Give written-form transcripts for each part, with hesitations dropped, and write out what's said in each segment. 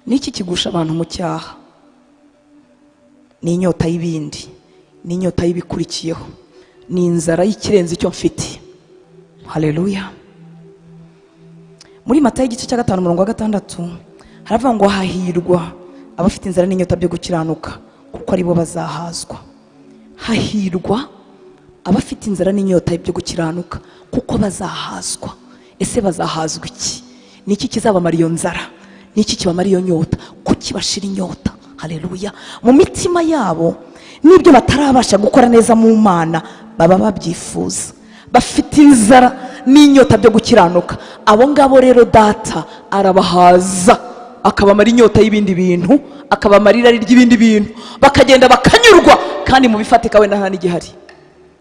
Niki kigusha abantu mu cyaha? Ni inyota y'ibindi, ni inyota y'ibikurikiyeho, ni inzara y'ikirenze icyo mfite. Haleluya. Muri Matayo igice cya 5:6 haravuga ngo hahirwa abafite inzara n'inyota byo gukiranuka kuko ari bo bazahazwa. Hahirwa abafite inzara n'inyota byo gukiranuka kuko bazahazwa. Ese bazahazwa iki? Niki kizabamara iyo nzara? Niki kibamara iyo nyota? Kuki bashira inyota? Haleluya. Mu mitima yabo nibyo batarabasha gukora neza mu Mana baba babyifuza, bafite inzara n'inyota byo gukiranuka. Abo ngabo rero data arabahaza, akabamara inyota y'ibindi bintu, akabamara irari ry'ibindi bintu, bakagenda bakanyurwa kandi mu bifatika wenda nta n'igihari.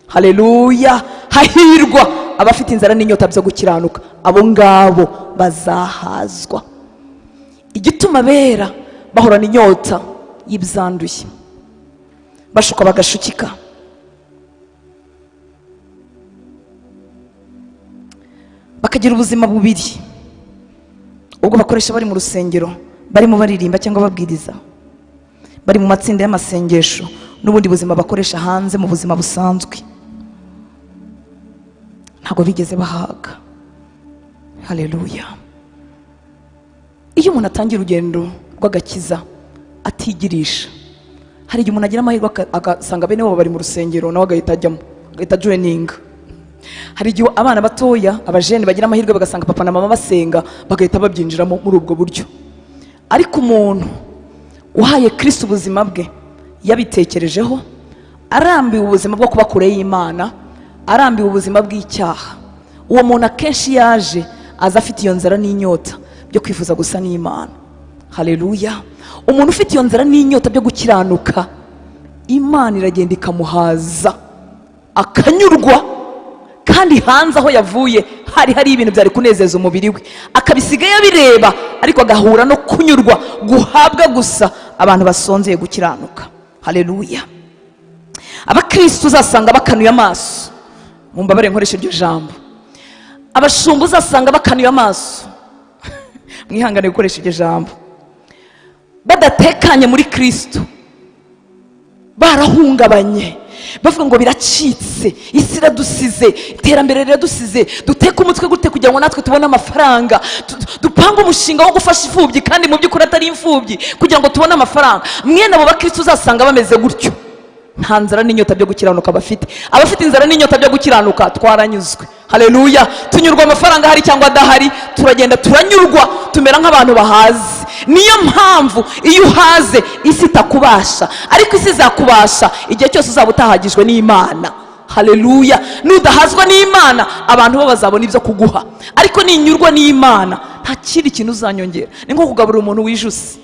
Haleluya. Hahirwa abafite inzara n'inyota byo gukiranuka, abo ngabo bazahazwa. Igituma bera bahorana inyota y'ibyanduye, bashuka bagashukika, bakagira ubuzima bubiri. Ubwo bakoresha bari mu rusengero, barimo baririmba cyangwa babwiriza, bari mu matsinda y'amasengesho, n'ubundi buzima bakoresha hanze mu buzima busanzwe, ntabwo bigeze bahaga. Haleluya. Iyo umuntu atangira urugendo rw'agakiza atigirisha, hari igihe umuntu agira amahirwe agasanga bene bo bari mu rusengero nawe agahita ajyamo, agahita joininga. Hari igihe abana batoya, abajene bagira amahirwe bagasanga papa na mama basenga, bagahita babyinjiramo muri ubwo buryo. Ariko umuntu uhaye Kristo ubuzima bwe, yabitekerejeho, arambiwe ubuzima bwo kuba kure y'Imana, arambiwe ubuzima bw'icyaha, uwo muntu akenshi yaje aza afite iyo nzara n'inyota byo kwifuza gusa n'Imana. Haleluya. Umuntu ufite iyo nzara n'inyota byo gukiranuka, Imana iragenda ikamuhaza, akanyurwa, kandi hanze aho yavuye hari ibintu byari kunezeza umubiri we, akabisiga yabireba, ariko agahura no kunyurwa guhabwa gusa abantu basonzeye gukiranuka. Haleluya. Abakristo uzasanga bakanuye amaso, mumbabare nkoresha iryo jambo, abashumba uzasanga bakanuye amaso, mwihangane gukoresha iryo jambo, badatekanye muri Kristo, barahungabanye, bavuga ngo biracitse, isi iradusize, iterambere riradusize, duteka umutwe gute kugira ngo natwe tubone amafaranga, dupanga umushinga wo gufasha imfubyi kandi mu by'ukuri atari imfubyi, kugira ngo tubone amafaranga. Mwene abo bakristo uzasanga bameze gutyo, nta nzara n'inyota byo gukiranuka bafite. Abafite inzara n'inyota byo gukiranuka twaranyuzwe. Haleluya. Tunyurwa amafaranga hari cyangwa adahari, turagenda turanyurwa, tumera nk'abantu bahaze. Niyo mpamvu iyo uhaze isi itakubasha, ariko isi izakubasha igihe cyose uzaba utahagijwe n'Imana. Haleluya. Nudahazwa n'Imana abantu bo bazabona ibyo kuguha, ariko ninyurwa n'Imana nta kindi kintu uzanyongera. Ni nko kugaburira umuntu wijuse.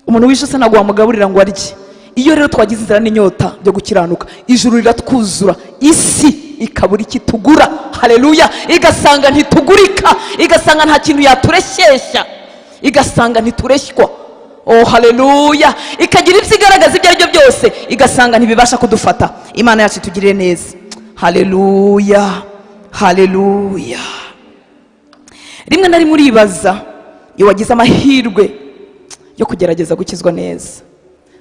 Umuntu wijuse ntabwo wamugaburira ngo arye. Iyo rero twagize inzara n'inyota byo gukiranuka, ijuru riratwuzura, isi ikabura ikitugura. Haleluya. Igasanga ntitugurika, igasanga nta kintu yatureshyeshya, igasanga ntitureshywa. Oh haleluya. Ikagira ibyo igaragaza ibyo ari byo byose, igasanga ntibibasha kudufata. Imana yacu itugirire neza. Haleluya. Haleluya. Rimwe na rimwe uribaza, iyo wagize amahirwe yo kugerageza gukizwa neza,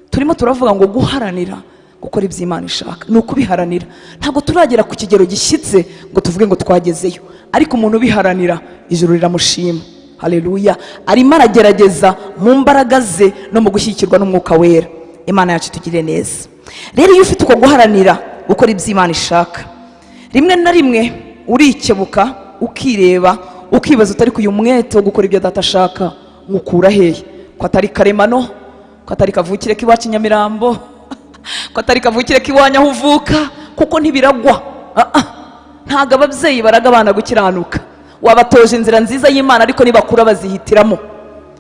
turimo turavuga ngo guharanira gukora ibyo Imana ishaka, ni ukubiharanira. Ntabwo turagera ku kigero gishyitse ngo tuvuge ngo twagezeyo, ariko umuntu ubiharanira ijuru riramushima. Haleluya. Arimo aragerageza mu mbaraga ze no mu gushyigikirwa n'Umwuka Wera. Imana yacu itugirire neza. Rero iyo ufite uko guharanira gukora ibyo Imana ishaka, rimwe na rimwe urikebuka, ukireba, ukibaza utari kuyu mwete wo gukora ibyo Data ashaka ngukura hehe? Ko atari karemano, ko atari kavukire k'iwacu Nyamirambo, ko atari kavukire k'iwanyu aho uvuka, kuko ntibiragwa. Ntago ababyeyi baraga abana gukiranuka, wabatoje inzira nziza y'Imana, ariko nibakura bazihitiramo.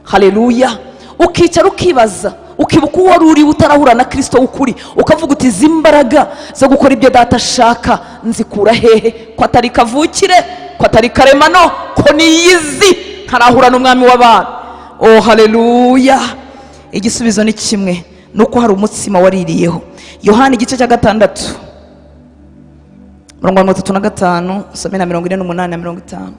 Haleluya. Ukicara ukibaza, ukibuka uwo uri utarahura na Kristo ukuri, ukavuga uti izi mbaraga zo gukora ibyo Data ashaka nzikura hehe? Ko atari kavukire, ko atari karemano, ko niyizi ntarahura n'umwami w'abantu. Oh haleluya. Igisubizo ni kimwe, nuko hari umutsima waririyeho. Yohana igice cya 6 35 usome na 48 na 50.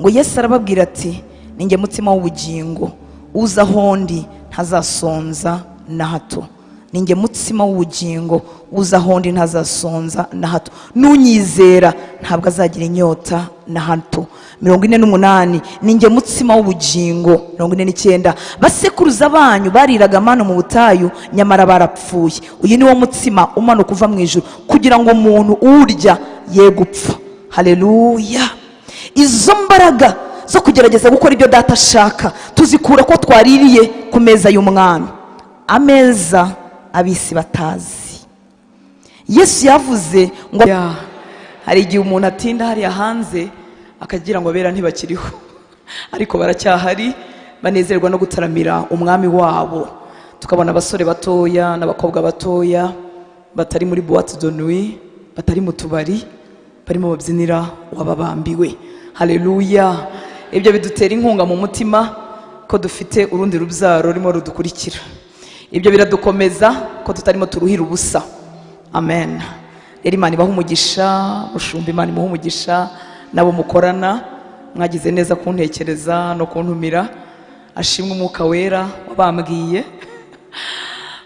ngo Yesu arababwira ati ninjye mutsima w'ubugingo, uza aho ndi ntazasonza na hato. Ninjye mutsima w'ubugingo, uza aho ndi ntazasonza na hato, n'unyizera ntabwo azagira inyota na hato. 48, ninjye mutsima w'ubugingo. 49, basekuruza banyu bariraga manu mu butayu nyamara barapfuye. Uyu ni wo mutsima umanuka uva mu ijuru kugira ngo umuntu urya ye gupfa. Haleluya. Izo mbaraga zo kugerageza gukora ibyo data ashaka tuzikura ko twaririye ku meza y'umwami, ameza abisi batazi. Yesu yavuze ngo hari igihe umuntu atinda hariya hanze akagira ngo abera ntibakiriho, ariko baracyahari, banezerwa no gutaramira umwami wabo. Tukabona abasore batoya n'abakobwa batoya batari muri boîte de nuit, batari mu tubari, barimo babyinira wababambiwe. Haleluya. Ibyo bidutera inkunga mu mutima ko dufite urundi rubyaro rurimo rudukurikira. Ibyo biradukomeza ko tutarimo turuhira ubusa. Amen. Rero Imana ibaha umugisha, mushumba Imana imuha umugisha, nabo mukorana mwagize neza kuntekereza no kuntumira. Ashimwe Umwuka Wera wabambwiye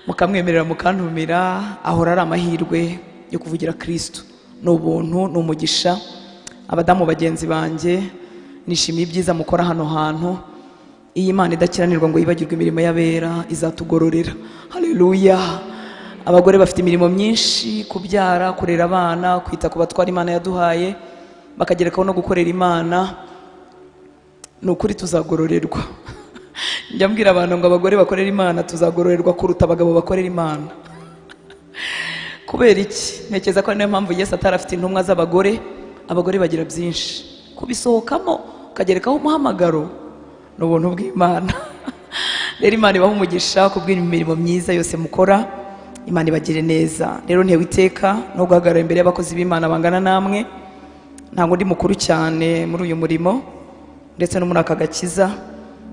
mukamwemerera mukantumira. Ahora ari amahirwe yo kuvugira Kristo, n'ubuntu n'umugisha. Abadamu bagenzi banjye, nishimiye ibyiza mukora hano hantu. Iyi Imana idakiranirwa ngo yibagirwe imirimo y'abera izatugororera. Haleluya. Abagore bafite imirimo myinshi, kubyara, kurera abana, kwita ku batwara Imana yaduhaye, bakagerekaho no gukorera Imana. Ni ukuri tuzagororerwa. Njya mbwira abantu ngo abagore bakorera Imana tuzagororerwa kuruta abagabo bakorera Imana. Kubera iki? Ntekereza ko niyo mpamvu Yesu atarafite intumwa z'abagore. Abagore bagira byinshi, kubisohokamo kagerekaho umuhamagaro n'ubuntu bw'Imana. Rero Imana ibaha umugisha kubwira imirimo myiza yose mukora. Imana ibagire neza. Rero ntewe iteka no guhagarara imbere y'abakozi b'Imana bangana namwe. Ntabwo ndi mukuru cyane muri uyu murimo ndetse no muri aka gakiza,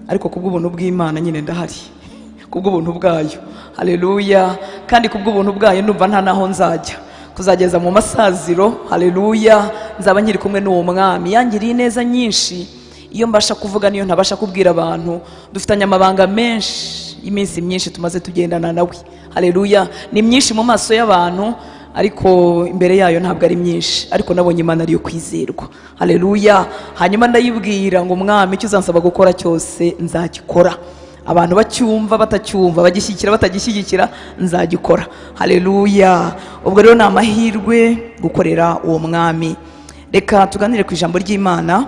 ariko kubw'ubuntu bw'Imana nyine ndahari, kubw'ubuntu bwayo. Haleluya. Kandi kubw'ubuntu bwayo ndumva nta naho nzajya kuzageza mu masaziro. Haleluya. Nzaba nkiri kumwe n'uwo mwami yangiriye neza nyinshi. Iyo mbasha kuvuga niyo ntabasha kubwira abantu. Dufitanye amabanga menshi, iminsi myinshi tumaze tugendana nawe. Haleluya. Ni myinshi mu maso y'abantu, ariko imbere yayo ntabwo ari myinshi, ariko nabonye Imana ariyo kwizerwa. Haleluya. Hanyuma ndayibwira ngo mwami icyo uzansaba gukora cyose nzagikora. Abantu bacyumva batacyumva, bagishyigikira batagishyigikira, nzagikora. Haleluya. Ubwo rero ni amahirwe gukorera uwo mwami. Reka tuganire ku ijambo ry'Imana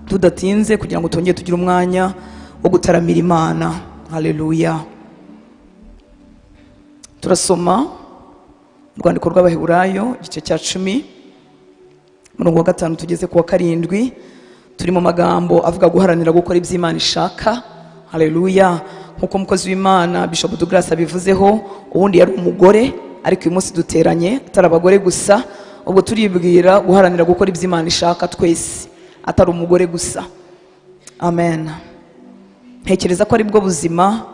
tudatinze kugira ngo twongere tugire umwanya wo gutaramira Imana. Haleluya. Turasoma urwandiko rw'Abaheburayo igice cya 10 umurongo wa 5 tugeze ku wa 7. Turi mu magambo avuga guharanira gukora ibyo Imana ishaka. Haleluya. Nkuko umukozi w'Imana Bishop Douglas abivuzeho, ubundi yari umugore, ariko uyu munsi duteranye atari abagore gusa. Ubwo turibwira guharanira gukora ibyo Imana ishaka twese, atari umugore gusa. Amen. Ntekereza ko ari bwo buzima,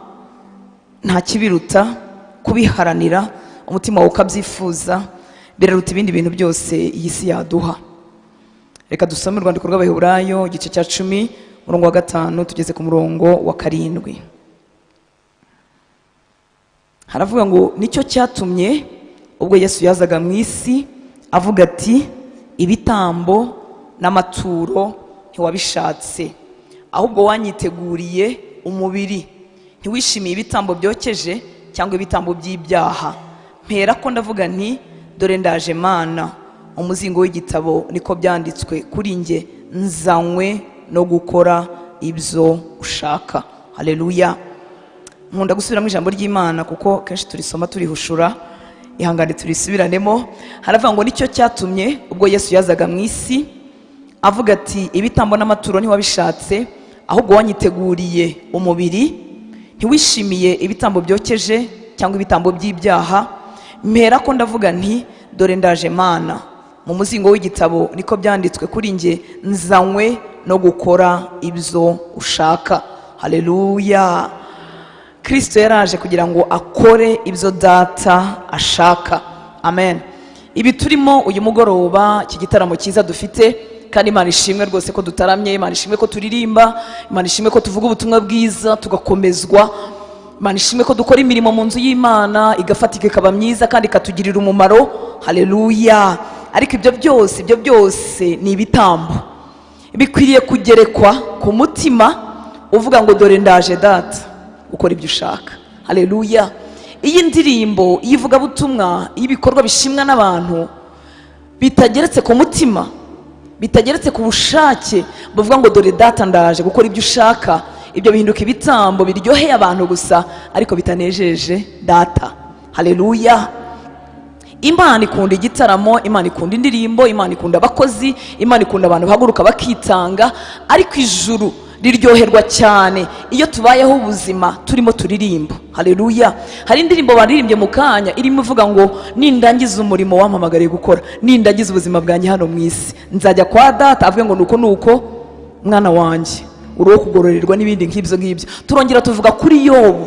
nta kibiruta kubiharanira, umutima wawe ukabyifuza, biraruta ibindi bintu byose iyi si yaduha. Reka dusome urwandiko rw'Abaheburayo igice cya 10 umurongo wa 5 tugeze ku murongo wa 7. Haravuga ngo nicyo cyatumye ubwo Yesu yazaga mu isi avuga ati ibitambo n'amaturo ntiwabishatse, ahubwo wanyiteguriye umubiri. Ntiwishimiye ibitambo byokeje cyangwa ibitambo by'ibyaha. Mpera ko ndavuga nti dore ndaje Mana. Umuzingo w'igitabo niko byanditswe kuri nge, nzanywe no gukora ibyo ushaka. Haleluya. Nkunda gusubiramo ijambo ry'Imana kuko kenshi turisoma turihushura. Ihangane turisubiranemo. Haravuga ngo nicyo cyatumye ubwo Yesu yazaga mu isi avuga ati ibitambo n'amaturo ntiwabishatse, ahubwo wanyiteguriye umubiri. Ntiwishimiye ibitambo byokeje cyangwa ibitambo by'ibyaha. Mpera ko ndavuga nti dore ndaje Mana. Mu muzingo w'igitabo niko byanditswe kuri nge, nzanywe no gukora ibyo ushaka. Haleluya. Kristo yaraje kugira ngo akore ibyo data ashaka. Amen. Ibi turimo uyu mugoroba, iki gitaramo cyiza dufite, kandi Imana ishimwe rwose ko dutaramye, Imana ishimwe ko turirimba, Imana ishimwe ko tuvuga ubutumwa bwiza tugakomezwa, Imana ishimwe ko dukora imirimo mu nzu y'Imana igafatika ikaba myiza kandi ikatugirira umumaro. Haleluya. Ariko ibyo byose ni ibitambo bikwiriye kugerekwa ku mutima uvuga ngo dore ndaje data ukora ibyo ushaka. Haleluya. Iyi ndirimbo ivuga butumwa y'ibikorwa bishimwa n'abantu bitageretse ku mutima, bitageretse ku bushake, bavuga ngo dore data ndaje gukora ibyo ushaka, ibyo bihinduka ibitambo biryoheye abantu gusa ariko bitanejeje data. Haleluya. Imana ikunda igitaramo, Imana ikunda indirimbo, Imana ikunda abakozi, Imana ikunda abantu bahaguruka bakitanga, ariko ijuru riryoherwa cyane iyo tubayeho ubuzima turimo turirimba. Haleluya. Hari indirimbo baririmbye mu kanya irimo ivuga ngo nindangiza umurimo wampamagariye gukora, nindangiza ubuzima bwanjye hano mu isi, nzajya kwa data avuge ngo nuko mwana wanjye uriho kugororerwa n'ibindi nk'ibyo. Turongera tuvuga kuri Yobu.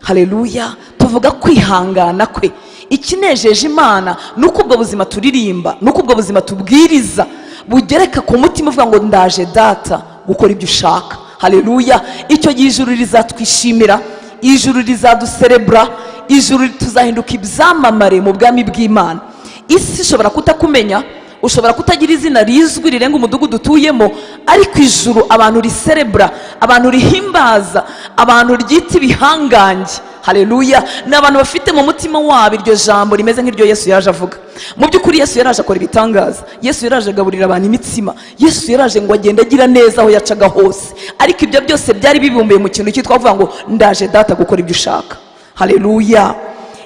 Haleluya. Tuvuga kwihangana kwe. Ikinejeje Imana nuko ubwo buzima turirimba, nuko ubwo buzima tubwiriza bugereka ku mutima uvuga ngo ndaje data gukora ibyo ushaka. Haleluya. Icyo gihe ijuru rizatwishimira, ijuru rizaduserebura, ijuru tuzahinduka ibyamamare mu bwami bw'Imana. Isi ishobora kutakumenya, ushobora kutagira izina rizwi rirenga umudugudu utuyemo, ariko ijuru abantu riserebura, abantu rihimbaza, abantu ryita ibihangange. Haleluya. Ni abantu bafite mu mutima wabo iryo jambo rimeze nk'iryo Yesu yaje avuga. Mu by'ukuri Yesu yaraje akora ibitangaza, Yesu yaraje agaburira abantu imitsima, Yesu yaraje ngo agende agira neza aho yacaga hose, ariko ibyo byose byari bibumbiye mu kintu cyitwa kuvuga ngo ndaje data gukora ibyo ushaka. Haleluya.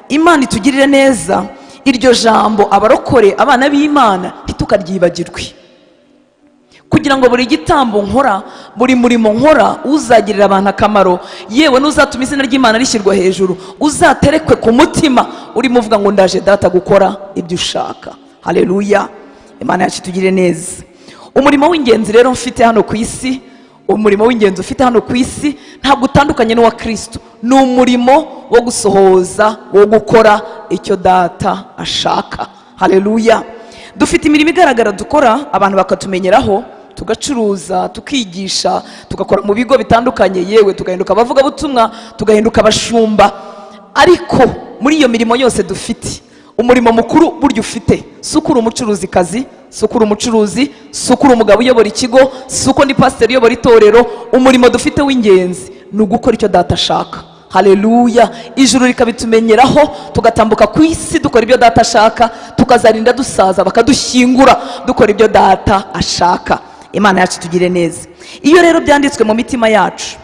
Imana itugirire neza. Iryo jambo abarokore, abana b'Imana, ntitukaryibagirwe, kugira ngo buri gitambo nkora, buri murimo nkora uzagirira abantu akamaro, yewe n'uzatuma izina ry'Imana rishyirwa hejuru, uzaterekwe ku mutima urimo uvuga ngo ndaje data gukora ibyo ushaka. Haleluya. Imana yacu itugirire neza. Umurimo w'ingenzi rero mfite hano ku isi, umurimo w'ingenzi ufite hano ku isi ntabwo utandukanye n'uwa Kristo. Ni umurimo wo gusohoza, wo gukora icyo data ashaka. Haleluya. Dufite imirimo igaragara dukora, abantu bakatumenyeraho, tugacuruza, tukigisha, tugakora mu bigo bitandukanye, yewe tugahinduka abavuga butumwa, tugahinduka abashumba. Ariko muri iyo mirimo yose dufite, umurimo mukuru buryo ufite, sukura umucuruzi kazi, sukura umucuruzi, sukura umugabo uyobora ikigo, suko ndi pastor uyobora itorero. Umurimo dufite w'ingenzi ni ugukora icyo data ashaka. Haleluya. Ijuru rikabitumenyeraho, tugatambuka ku isi dukora ibyo data ashaka, tukazarinda dusaza bakadushyingura dukora ibyo data ashaka. Imana yacu tugire neza. Iyo rero byanditswe mu mitima yacu,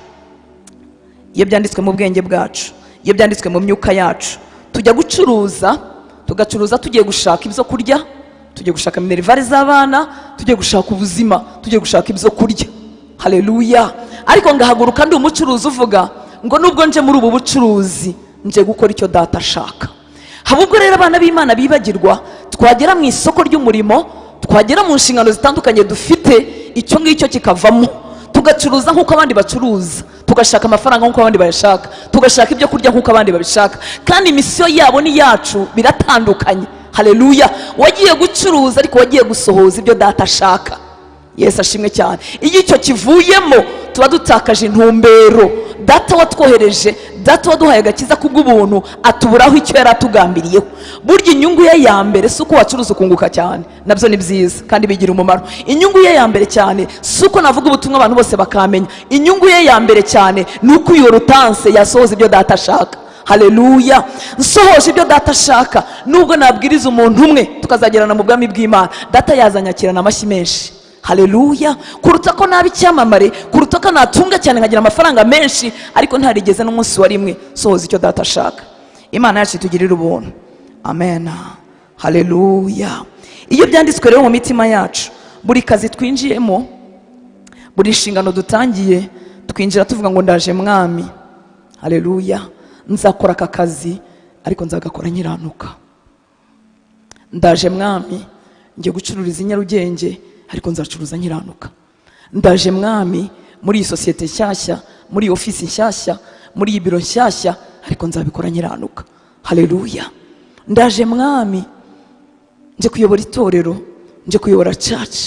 iyo byanditswe mu bwenge bwacu, iyo byanditswe mu myuka yacu, tujya gucuruza, tugacuruza tugiye gushaka ibyo kurya, tugiye gushaka minerivare z'abana, tugiye gushaka ubuzima, tugiye gushaka ibyo kurya. Haleluya. Ariko ngahaguruka ndi umucuruzi uvuga ngo nubwo nje muri ubu bucuruzi nje gukora icyo data ashaka. Habubwo rero abana b'Imana bibagirwa, twagera mu isoko ry'umurimo, twagera mu nshingano zitandukanye dufite, icyo ngicyo kikavamo, tugacuruza nk'uko abandi bacuruza, tugashaka amafaranga nk'uko abandi bayashaka, tugashaka ibyo kurya nk'uko abandi babishaka, kandi imisiyo yabo n'iyacu biratandukanye. Haleluya. Wagiye gucuruza ariko wagiye gusohoza ibyo data ashaka. Yesu ashimwe cyane. Iyo icyo kivuyemo tuba dutakaje intumbero. Data watwohereje, data waduhaye agakiza kubw'ubuntu, atuburaho icyo yari atugambiriyeho. Burya inyungu ye ya mbere si uko wacuruza ukunguka cyane, nabyo ni byiza kandi bigira umumaro. Inyungu ye ya mbere cyane si uko navuga ubutumwa abantu bose bakamenya. Inyungu ye ya mbere cyane ni uko iyo rutanse yasohoza ibyo data ashaka. Haleluya. Nsohoje ibyo data ashaka, nubwo nabwiriza umuntu umwe tukazagerana mu bwami bw'Imana, data yazanyakirana amashyi menshi. Haleluya. Kuruta ko naba icyamamare, kuruta ko natunga cyane nkagira amafaranga menshi ariko ntarigeze n'umunsi wa rimwe sohoza icyo data ashaka. Imana yacu itugirire ubuntu. Amen. Haleluya. Iyo byanditswe rero mu mitima yacu, buri kazi twinjiyemo, buri nshingano dutangiye, twinjira tuvuga ngo ndaje mwami. Haleluya. Nzakora aka kazi ariko nzagakora nkiranuka. Ndaje mwami, ngiye gucururiza i Nyarugenge ariko nzacuruza nkiranuka. Ndaje mwami, muri iyi sosiyete nshyashya, muri iyi ofisi nshyashya, muri iyi biro nshyashya, ariko nzabikora nkiranuka. Haleluya. Ndaje mwami, nje kuyobora itorero, nje kuyobora church,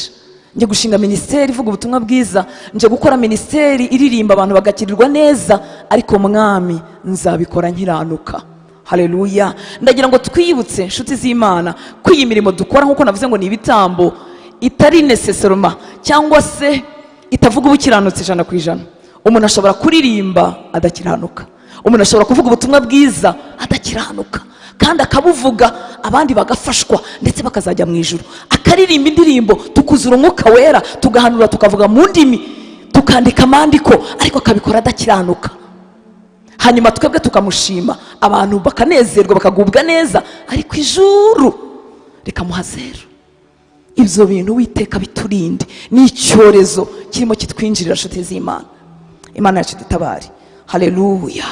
nje gushinga minisiteri ivuga ubutumwa bwiza, nje gukora minisiteri iririmba abantu bagakirirwa neza, ariko mwami nzabikora nkiranuka. Haleluya. Ndagira ngo twibutse inshuti z'Imana ko iyi mirimo dukora nkuko navuze ngo ni ibitambo itari necessairement cyangwa se itavuga ubukiranutse 100%. Umuntu ashobora kuririmba adakiranuka, umuntu ashobora kuvuga ubutumwa bwiza adakiranuka, kandi akabuvuga abandi bagafashwa ndetse bakazajya mu ijuru. Akaririmba indirimbo tukuzura umwuka wera, tugahanura, tukavuga mu ndimi, tukandika amandiko, ariko akabikora adakiranuka. Hanyuma twebwe tukamushima, abantu bakanezerwa bakagubwa neza, ariko ijuru rikamuha zero. Ibyo bintu Uwiteka biturinde, ni icyorezo kirimo kitwinjirira inshuti z'Imana. Imana yacu dutabare. Haleluya.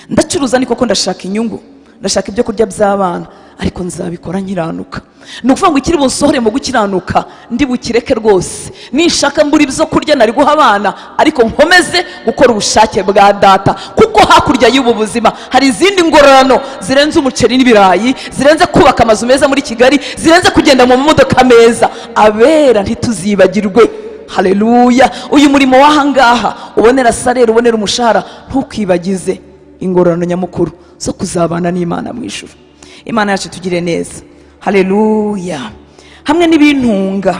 Ndacuruza ni koko, ndashaka inyungu, ndashaka ibyo kurya by'abana, ariko nzabikora nkiranuka. Ni ukuvuga ngo ikiri bunsohore mu gukiranuka ndi bukireke rwose. Nishaka mbura ibyo kurya nari guha abana, ariko nkomeze gukora ubushake bwa Data, kuko hakurya y'ubu buzima hari izindi ngororano zirenze umuceri n'ibirayi, zirenze kubaka amazu meza muri Kigali, zirenze kugenda mu modoka meza. Abera ntituzibagirwe. Haleluya. Uyu murimo w'ahangaha ubonera salere, ubonera umushahara, ntukibagize ingororano nyamukuru zo kuzabana n'Imana mu ijuru. Imana yacu tugire neza. Haleluya. Hamwe n'ibintunga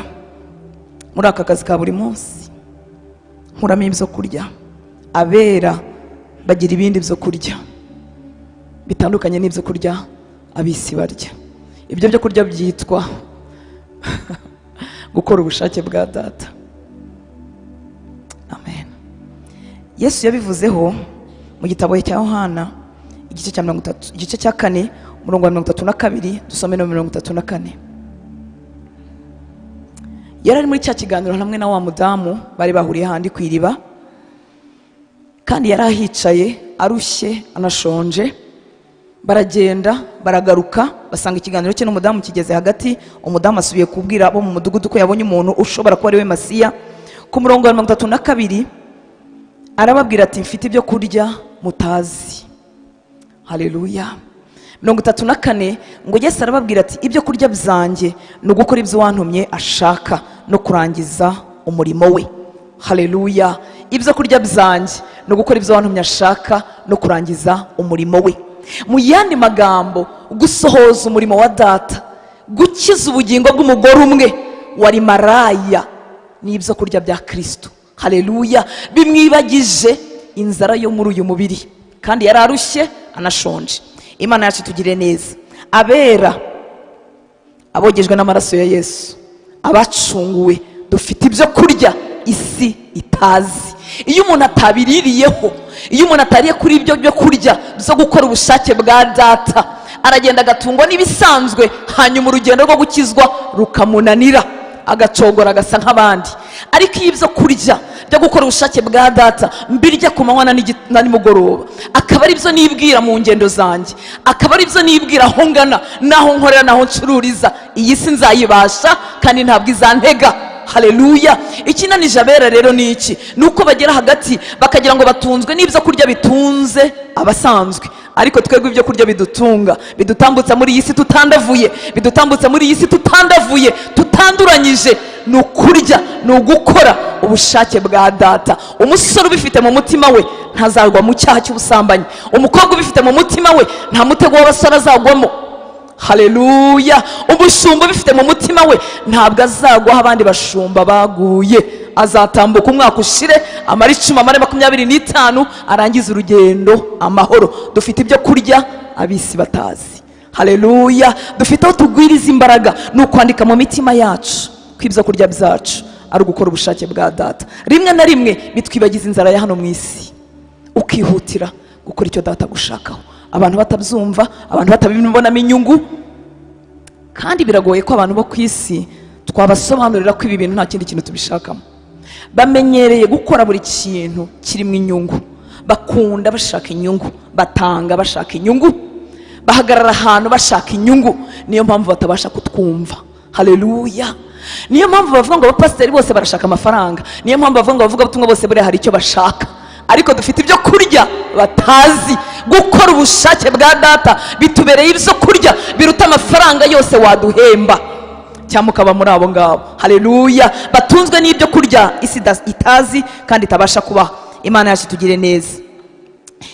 muri aka kazi ka buri munsi, nkuramo ibyo kurya. Abera bagira ibindi byo kurya bitandukanye n'ibyo kurya abisi barya. Ibyo byo kurya byitwa gukora ubushake bwa Data. Amen. Yesu yabivuzeho mu gitabo cya Yohana igice cya 30, igice cya 4 umurongo wa 32, dusome no 34. Yari ari muri cya kiganiro hamwe na wa mudamu, bari bahuriye handi ku iriba, kandi yari ahicaye arushye anashonje. Baragenda baragaruka, basanga ikiganiro cye n'umudamu kigeze hagati. Umudamu asubiye kubwira abo mu mudugudu ko yabonye umuntu ushobora kuba ari we Masiya. Ku murongo wa 32 arababwira ati, mfite ibyo kurya mutazi. Haleluya. 34 ngo Yesu arababwira ati, ibyo kurya byanjye ni ugukora ibyo wantumye ashaka no kurangiza umurimo we. Haleluya. Ibyo kurya byanjye ni ugukora ibyo wantumye ashaka no kurangiza umurimo we. Mu yandi magambo, gusohoza umurimo wa Data, gukiza ubugingo bw'umugore umwe wari maraya, ni ibyo kurya bya Kristo. Haleluya. Bimwibagije inzara yo muri uyu mubiri, kandi yari arushye anashonje. Imana yacu tugire neza. Abera abogejwe n'amaraso ya Yesu, abacunguwe, dufite ibyo kurya isi itazi. Iyo umuntu atabiririyeho, iyo umuntu atariye kuri ibyo byo kurya byo gukora ubushake bwa Data, aragenda agatungwa n'ibisanzwe, hanyuma urugendo rwo gukizwa rukamunanira, agacogora agasa nk'abandi. Ariko iyo ibyo kurya byo gukora ubushake bwa Data mbirya ku manywa na nimugoroba, akaba ari byo nibwira mu ngendo zanjye, akaba ari byo nibwira aho ngana, naho nkorera, naho ncururiza, iyi si nzayibasha kandi ntabwo izantega. Haleluya. Ikinanije abera rero ni iki? Nuko bagera hagati bakagira ngo batunzwe n'ibyo kurya bitunze abasanzwe, ariko twebwe ibyo kurya bidutunga, bidutambutsa muri iyi si tutandavuye, bidutambutsa muri iyi si tutandavuye, tutanduranyije, ni ukurya, ni ugukora ubushake bwa Data. Umusore ubifite mu mutima we ntazagwa mu cyaha cy'ubusambanyi, umukobwa ubifite mu mutima we nta mutego w'abasore azagwamo. Haleluya. Umushumba ubifite mu mutima we ntabwo azagwaho abandi bashumba baguye, azatambuka umwaka ushire, amara 10, amara 25, arangiza urugendo amahoro. Dufite ibyo kurya abisi batazi. Haleluya. Dufite aho tugwiriza imbaraga, ni ukwandika mu mitima yacu ko ibyo kurya byacu ari ugukora ubushake bwa Data. Rimwe na rimwe bitwibagiza inzara ya hano mu isi, ukihutira gukora icyo Data gushakaho. Abantu batabyumva, abantu batabibonamo inyungu, kandi biragoye ko abantu bo ku isi twabasobanurira ko ibi bintu nta kindi kintu tubishakamo. Bamenyereye gukora buri kintu kirimo inyungu, bakunda bashaka inyungu, batanga bashaka inyungu, bahagarara ahantu bashaka inyungu. Niyo mpamvu batabasha kutwumva. Haleluya. Niyo mpamvu bavuga ngo abapasiteri bose barashaka amafaranga, niyo mpamvu bavuga ngo abavuga ubutumwa bose buri hari icyo bashaka. Ariko dufite ibyo kurya batazi. Gukora ubushake bwa Data bitubereye ibyo kurya biruta amafaranga yose waduhemba. cyangwa mukaba muri abo ngabo. Haleluya. Batunzwe n'ibyo kurya isi itazi kandi itabasha kubaha. Imana yacu tugire neza.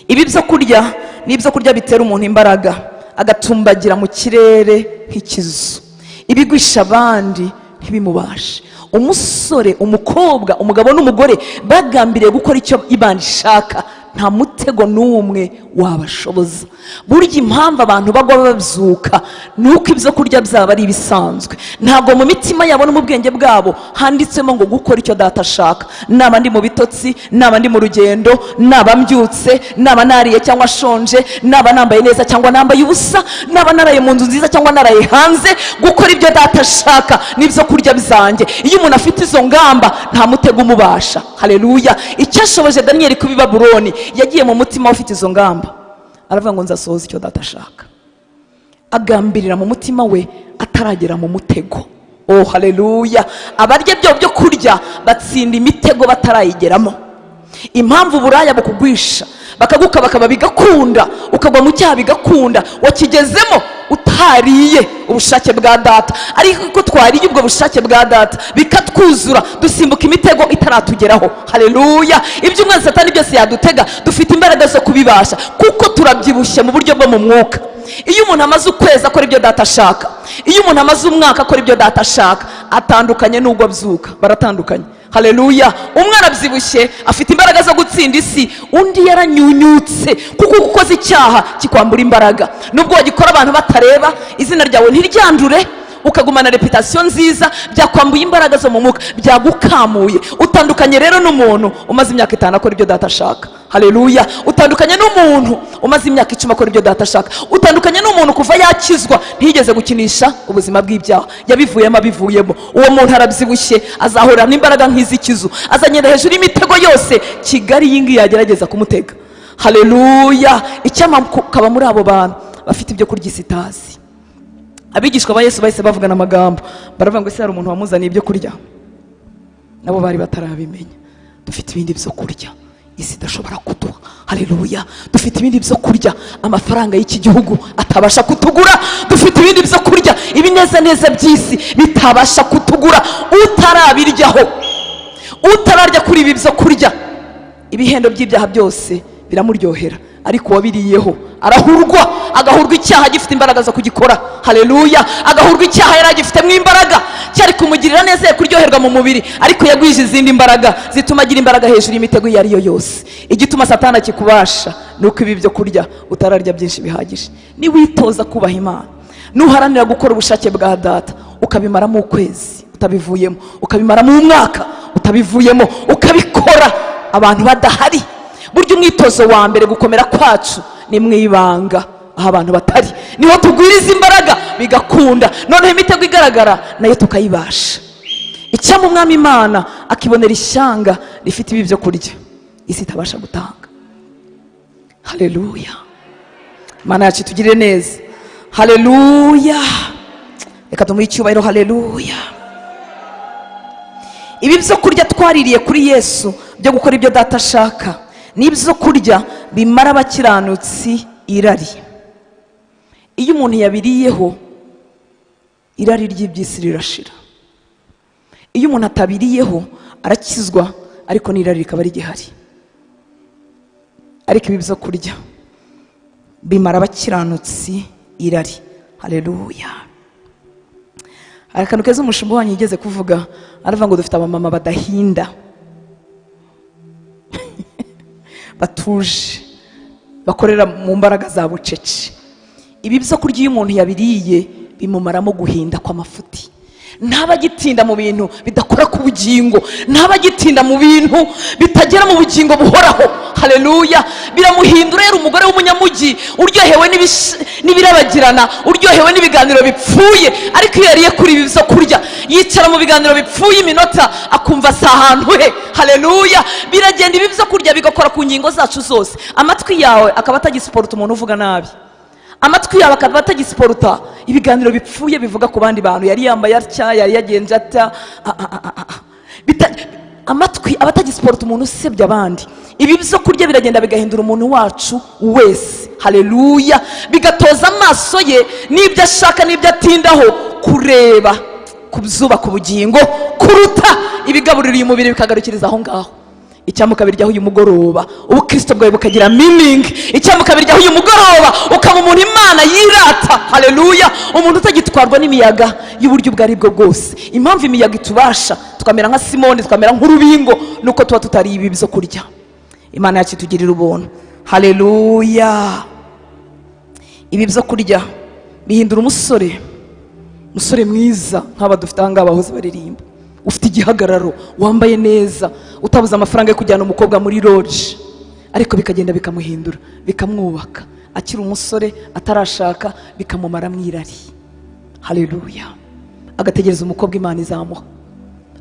Ibi byo kurya ni ibyo kurya bitera umuntu imbaraga agatumbagira mu kirere nk'ikizu, ibigwisha abandi ntibimubashe. Umusore, umukobwa, umugabo n'umugore bagambiriye gukora icyo Imana ishaka, nta mutego n'umwe wabashoboza. Burya impamvu abantu bagwa babyuka nuko ibyo kurya byaba ari ibisanzwe, ntabwo mu mitima yabo no mu bwenge bwabo handitsemo ngo gukora icyo Data ashaka. Naba ndi mu bitotsi, naba ndi mu rugendo, naba mbyutse, naba nariye cyangwa shonje, naba nambaye neza cyangwa nambaye ubusa, naba naraye mu nzu nziza cyangwa naraye hanze, gukora ibyo Data ashaka n'ibyo kurya byanjye. Iyo umuntu afite izo ngamba nta mutego umubasha. Haleluya. Icyashoboje Daniyeli kuba i Babuloni, yagiye mu mutima ufite izo ngamba, aravuga ngo nzasohoza icyo Data ashaka. Agambirira mu mutima we ataragera mu mutego. Oh haleluya. Abarya byo kurya batsinda imitego batarayigeramo. Impamvu buraya bukugwisha bakaguka bakaba bigakunda, ukagwa mu cyaha bigakunda, wakigezemo utariye ubushake bwa Data. Ariko ko twariye ubwo bushake bwa Data bikatwuzura, dusimbuka imitego itaratugeraho. Haleluya. Ibyo umwanzi Satani byose yadutega dufite imbaraga zo kubibasha, kuko turabyibushye mu buryo bwo mu mwuka. Iyo umuntu amaze ukwezi akora ibyo Data ashaka, iyo umuntu amaze umwaka akora ibyo Data ashaka, atandukanye n'ubwo abyuka. Baratandukanye. Haleluya. Umwe arabyibushye afite imbaraga zo gutsinda isi, undi yaranyunyutse, kuko ukoze icyaha kikwambura imbaraga. Nubwo wagikora abantu batareba, izina ryawe ntiryandure, ukagumana reputation nziza, byakwambuye imbaraga zo mu mwuka, byagukamuye. Utandukanye rero n'umuntu umaze imyaka 5 akora ibyo Data ashaka. Haleluya. Utandukanye n'umuntu umaze imyaka 10 akora ibyo Data ashaka. Utandukanye n'umuntu kuva yakizwa ntiyigeze gukinisha ubuzima bw'ibyaha, yabivuyemo abivuyemo. Uwo muntu arabyibushye, azahora n'imbaraga nk'izikizu, azanyenda hejuru imitego yose Kigali yingi yagerageza kumutega. Haleluya. Icyama kaba muri abo bantu bafite ibyo kurya isitazi. Abigishwa ba Yesu bahise bavugana amagambo, baravuga ngo ese hari umuntu wamuzaniye ibyo kurya? Nabo bari batarabimenya. Dufite ibindi byo kurya isi idashobora kuduha. Haleluya. Dufite ibindi byo kurya amafaranga y'iki gihugu atabasha kutugura. Dufite ibindi byo kurya ibineza neza by'isi bitabasha kutugura. Utarabiryaho, utararya kuri ibi byo kurya, ibihendo by'ibyaha byose biramuryohera, ariko wabiriyeho arahurwa, agahurwa icyaha gifite imbaraga zo kugikora. Haleluya. Agahurwa icyaha yari agifitemo imbaraga, cyari kumugirira neza yo kuryoherwa mu mubiri, ariko yagwije izindi imbaraga zituma agira imbaraga hejuru y'imitego iyo ari yo yose. Igituma Satani kikubasha nuko ibi byo kurya utararya byinshi bihagije. Ni witoza kubaha Imana, nuharanira gukora ubushake bwa Data, ukabimaramo ukwezi utabivuyemo, ukabimaramo umwaka utabivuyemo, ukabikora abantu badahari. Burya umwitozo wa mbere gukomera kwacu ni mwibanga, aho abantu batari, niho tugwiriza imbaraga bigakunda, noneho imitego igaragara nayo tukayibasha. Icyama umwami Imana akibonera ishyanga rifite ibi byo kurya isi itabasha gutanga. Haleluya. Imana yacu tugirire neza. Haleluya. Reka tumuhe icyubahiro. Haleluya. Ibi byo kurya twaririye kuri Yesu byo gukora ibyo Data ashaka, n'ibyo kurya bimara abakiranutsi irari. Iyo umuntu yabiriyeho, irari ry'ibyisi rirashira. Iyo umuntu atabiriyeho arakizwa, ariko n'irari rikaba rigihari. Ariko ibi byo kurya bimara abakiranutsi irari. Haleluya. Akantu keza umushumba wanyu yigeze kuvuga, aravuga ngo dufite abamama badahinda, batuje, bakorera mu mbaraga za bucece. Ibi byo kurya iyo umuntu yabiriye bimumaramo guhinda kw'amafuti. Ntabagitinda mu bintu bidakora ku bugingo, ntabagitinda mu bintu bitagera mu bugingo buhoraho. Haleluya. Biramuhindura yari umugore w'umunyamugi, uryohewe n'ibirabagirana, uryohewe n'ibiganiro bipfuye. Ariko iyo yariye kuri ibi byo kurya, yicara mu biganiro bipfuye iminota akumva si ahantu he. Haleluya. Biragenda ibi byo kurya bigakora ku ngingo zacu zose. Amatwi yawe akaba atagisiporuta umuntu uvuga nabi, amatwi yawe akaba atagisiporuta ibiganiro bipfuye bivuga ku bandi bantu, yari yambaye atya, yari yagenje atya. Amatwi aba atagisiporuta umuntu usebya abandi. Ibi byo kurya biragenda bigahindura umuntu wacu wese. Haleluya. Bigatoza amaso ye n'ibyo ashaka n'ibyo atindaho kureba ku byubaka ubugingo kuruta ibigaburira uyu mubiri bikagarukiriza aho ngaho. Icyampa ukabiryaho uyu mugoroba ubukristo bwawe bukagira meaning. Icyampa ukabiryaho uyu mugoroba ukaba umuntu Imana yirata. Haleluya. Umuntu utagitwarwa n'imiyaga y'uburyo ubwo ari bwo bwose. Impamvu imiyaga itubasha tukamera nka Simoni, tukamera nk'urubingo, nuko tuba tutari ibi byo kurya. Imana yacu itugirira ubuntu. Haleluya. Ibi byo kurya bihindura umusore mwiza nk'aba dufite aha ngaha bahoze baririmba, ufite igihagararo, wambaye neza, utabuze amafaranga yo kujyana umukobwa muri lodge, ariko bikagenda bikamuhindura, bikamwubaka akiri umusore atarashaka, bikamumara mwirari. Haleluya. Agategereza umukobwa Imana izamuha,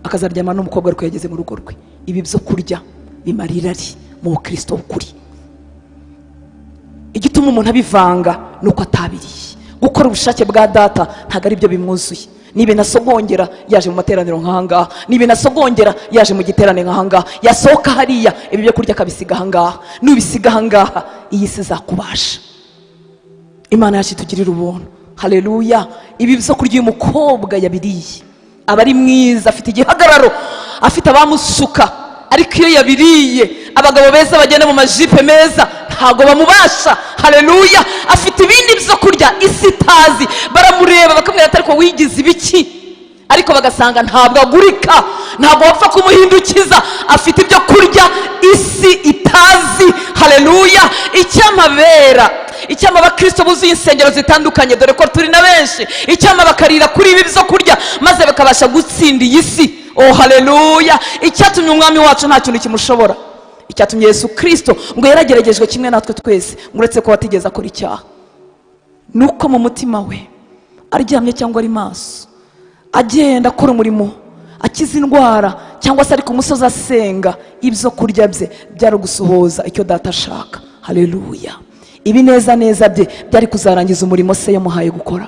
akazaryama n'umukobwa ariko yageze mu rugo rwe. Ibi byo kurya bimara irari mu Kristo ukuri. Igituma umuntu abivanga nuko atabiriye. Gukora ubushake bwa data ntago ari byo bimwuzuye. Nibe nasogongera yaje mu materaniro nk'ahangaha, nibe nasogongera yaje mu giterane nk'ahangaha, yasohoka hariya ibi byo kurya kabisiga ahangaha. Nubisiga ahangaha iyi si zakubasha. Imana yacu itugirira ubuntu. Haleluya. Ibi byo kurya uyu mukobwa yabiriye aba ari mwiza, afite igihagararo, afite abamusuka, ariko iyo yabiriye abagabo beza bagenda mu majipe meza ntago bamubasha. Haleluya. Afite ibindi byo kurya isi itazi, baramureba bakamubwira ati ariko wigize ibiki, ariko bagasanga ntabwo agurika, ntabwo wapfa kumuhindukiza. Afite ibyo kurya isi itazi. Haleluya. Icyamabera, icyama abakristo buzuye insengero zitandukanye, dore ko turi na benshi, icyama bakarira kuri ibi byo kurya maze bakabasha gutsinda iyi si. Oh haleluya. Icyatumye umwami wacu nta kintu kimushobora, icyatumye Yesu Kristo ngo yarageragejwe kimwe natwe twese, uretse ko watigeze akora icyaha, nuko mu mutima we aryamye cyangwa ari maso, agenda akora umurimo, akiza indwara, cyangwa se ari ku musozi asenga, ibyo kurya bye byari gusohoza icyo data ashaka. Haleluya. Ibi neza bye byari kuzarangiza umurimo se yamuhaye gukora.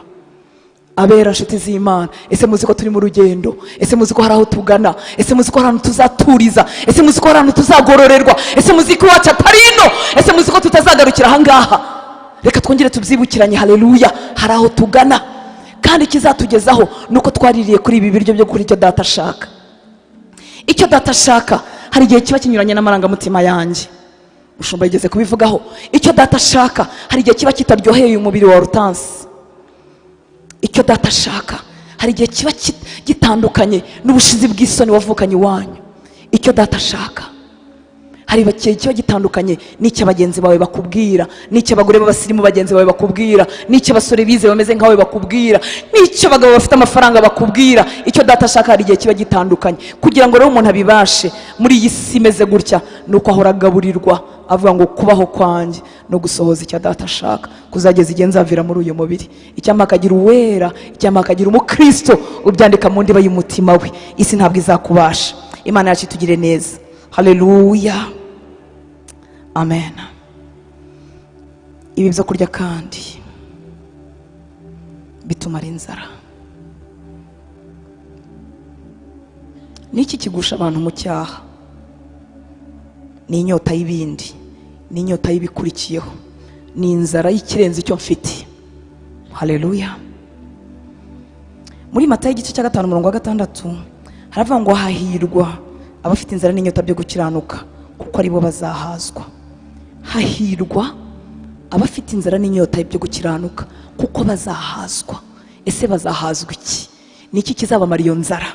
Abera nshuti z'Imana, ese muzi ko turi mu rugendo? Ese muzi ko hari aho tugana? Ese muzi ko hari ahantu tuzaturiza? Ese muzi ko hari ahantu tuzagororerwa? Ese muzi ko iwacu atari ino? Ese muzi ko tutazagarukira ahangaha? Reka twongere tubyibukiranye. Haleluya. Hari aho tugana, kandi ikizatugezaho nuko twaririye kuri ibi biryo byo kuri icyo data ashaka. Icyo data ashaka hari igihe kiba kinyuranye n'amarangamutima yanjye. Mushumba yigeze kubivugaho. Icyo data ashaka hari igihe kiba kitaryoheye umubiri wa Rutansi. Icyo data ashaka hari igihe kiba gitandukanye n'ubushizi bw'isoni wavukanye iwanyu. Icyo data ashaka hari igihe kiba gitandukanye n'icyo abagenzi bawe bakubwira, n'icyo abagore b'abasirimu bagenzi bawe bakubwira, n'icyo abasore bize bameze nkawe bakubwira, n'icyo abagabo bafite amafaranga bakubwira. Icyo data ashaka hari igihe kiba gitandukanye. Kugira ngo rero umuntu abibashe muri iyi si imeze gutya, nuko ahora agaburirwa avuga ngo kubaho kwanjye no gusohoza icyo data ashaka, kuzageza igihe nzavira muri uyu mubiri. Icyampa akagira uwera, icyampa akagira umukristo ubyandika mu ndiba y'umutima we. Isi ntabwo izakubasha. Imana yacu itugire neza. Haleluya. Amen. Ibi byo kurya kandi bitumara inzara. Niki kigusha abantu mu cyaha? Ni inyota y'ibindi, ni inyota y'ibikurikiyeho, ni inzara y'ikirenze icyo mfite. Haleluya. Muri Matayo igice cya 5:6 haravuga ngo hahirwa abafite inzara n'inyota byo gukiranuka, kuko aribo bazahazwa. Hahirwa abafite inzara n'inyota byo gukiranuka, kuko bazahazwa. Ese bazahazwa iki? Niki kizabamara iyo nzara?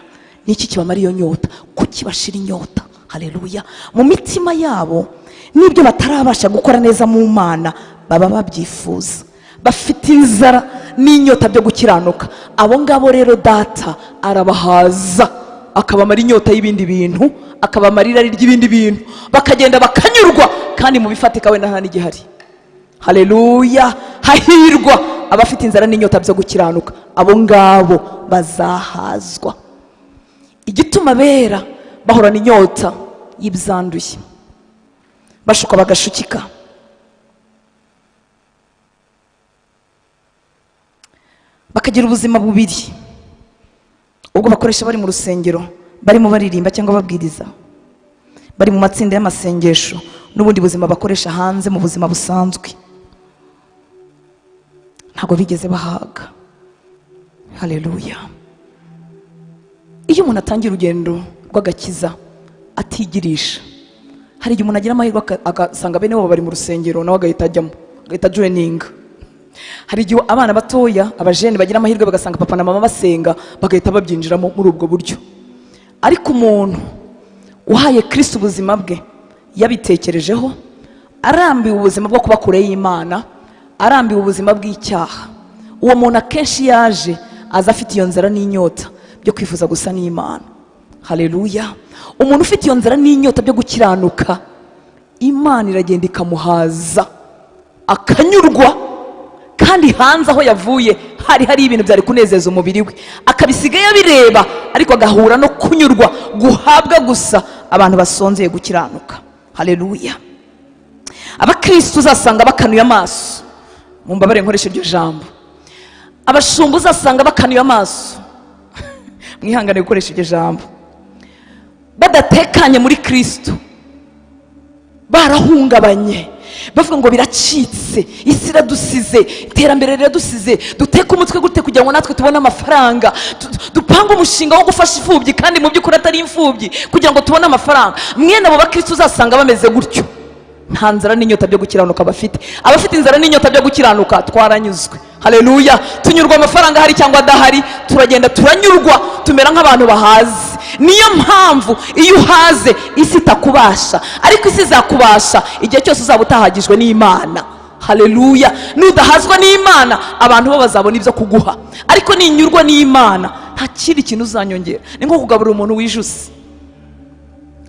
Niki kibamara iyo nyota? Kuki bashira inyota? Haleluya. Mu mitima yabo nibyo batarabasha gukora neza mu Mana baba babyifuza, bafite inzara n'inyota byo gukiranuka. Abo ngabo rero data arabahaza, akabamara inyota y'ibindi bintu, akabamara irari ry'ibindi bintu, bakagenda bakanyurwa kandi mu bifatika wenda nta n'igihari. Haleluya. Hahirwa abafite inzara n'inyota byo gukiranuka, abo ngabo bazahazwa. Igituma bera bahorana inyota y'ibyanduye, bashuka bagashukika, bakagira ubuzima bubiri. Ubwo bakoresha bari mu rusengero, barimo baririmba cyangwa babwiriza, bari mu matsinda y'amasengesho, n'ubundi buzima bakoresha hanze mu buzima busanzwe ntago bigeze bahaga. Haleluya. iyo umuntu atangira urugendo rw'agakiza atigirisha, hari igihe umuntu agira amahirwe agasanga bene wabo bari mu rusengero nawe agahita ajyamo, agahita joininga. Hari igihe abana batoya abajene bagira amahirwe bagasanga papa na mama basenga bagahita babyinjiramo muri ubwo buryo. Ariko umuntu uhaye Kristo ubuzima bwe yabitekerejeho, arambiwe ubuzima bwo kuba kure y'Imana, arambiwe ubuzima bw'icyaha, uwo muntu akenshi yaje aza afite iyo nzara n'inyota byo kwifuza gusa n'Imana. Haleluya. Umuntu ufite iyo nzara n'inyota byo gukiranuka, Imana iragenda ikamuhaza akanyurwa, kandi hanze aho yavuye hari ibintu byari kunezeza umubiri we, akabisigaye abireba, ariko agahura no kunyurwa guhabwa gusa abantu basonzeye gukiranuka. Haleluya. Abakristo uzasanga bakanuye amaso, mumbabare nkoresha iryo jambo, abashumba uzasanga bakanuye amaso mwihangane gukoresha iryo jambo, badatekanye muri Kristo, barahungabanye, bavuga ngo biracitse, isi iradusize, iterambere riradusize, duteka umutwe gute kugira ngo natwe tubone amafaranga, dupanga umushinga wo gufasha imfubyi kandi mu by'ukuri atari imfubyi kugira ngo tubone amafaranga. Mwene abo bakristo uzasanga bameze gutyo, nta nzara n'inyota byo gukiranuka bafite. Abafite inzara n'inyota byo gukiranuka twaranyuzwe. Haleluya. Tunyurwa amafaranga hari cyangwa adahari, turagenda turanyurwa, tumera nk'abantu bahaze. Niyo mpamvu iyo uhaze isi itakubasha, ariko isi izakubasha igihe cyose uzaba utahagijwe n'Imana. Haleluya. Nudahazwa n'Imana abantu bo bazabona ibyo kuguha, ariko ninyurwa n'Imana nta kindi kintu uzanyongera. Ni nko kugaburira umuntu wijuse.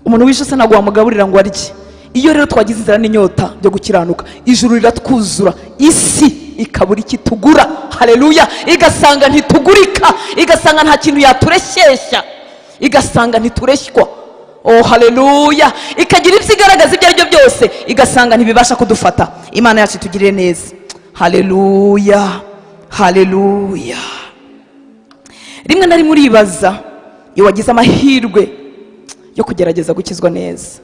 Umuntu wijuse ntabwo wamugaburira ngo arye. Iyo rero twagize inzara n'inyota byo gukiranuka, ijuru riratwuzura, isi ikabura ikitugura. Haleluya. Igasanga ntitugurika, igasanga nta kintu yatureshyeshya, igasanga ntitureshywa. Oh haleluya. Ikagira ibyo igaragaza ibyo ari byo byose, igasanga ntibibasha kudufata. Imana yacu itugirire neza. Haleluya. Haleluya. Rimwe na rimwe uribaza, iyo wagize amahirwe yo kugerageza gukizwa neza,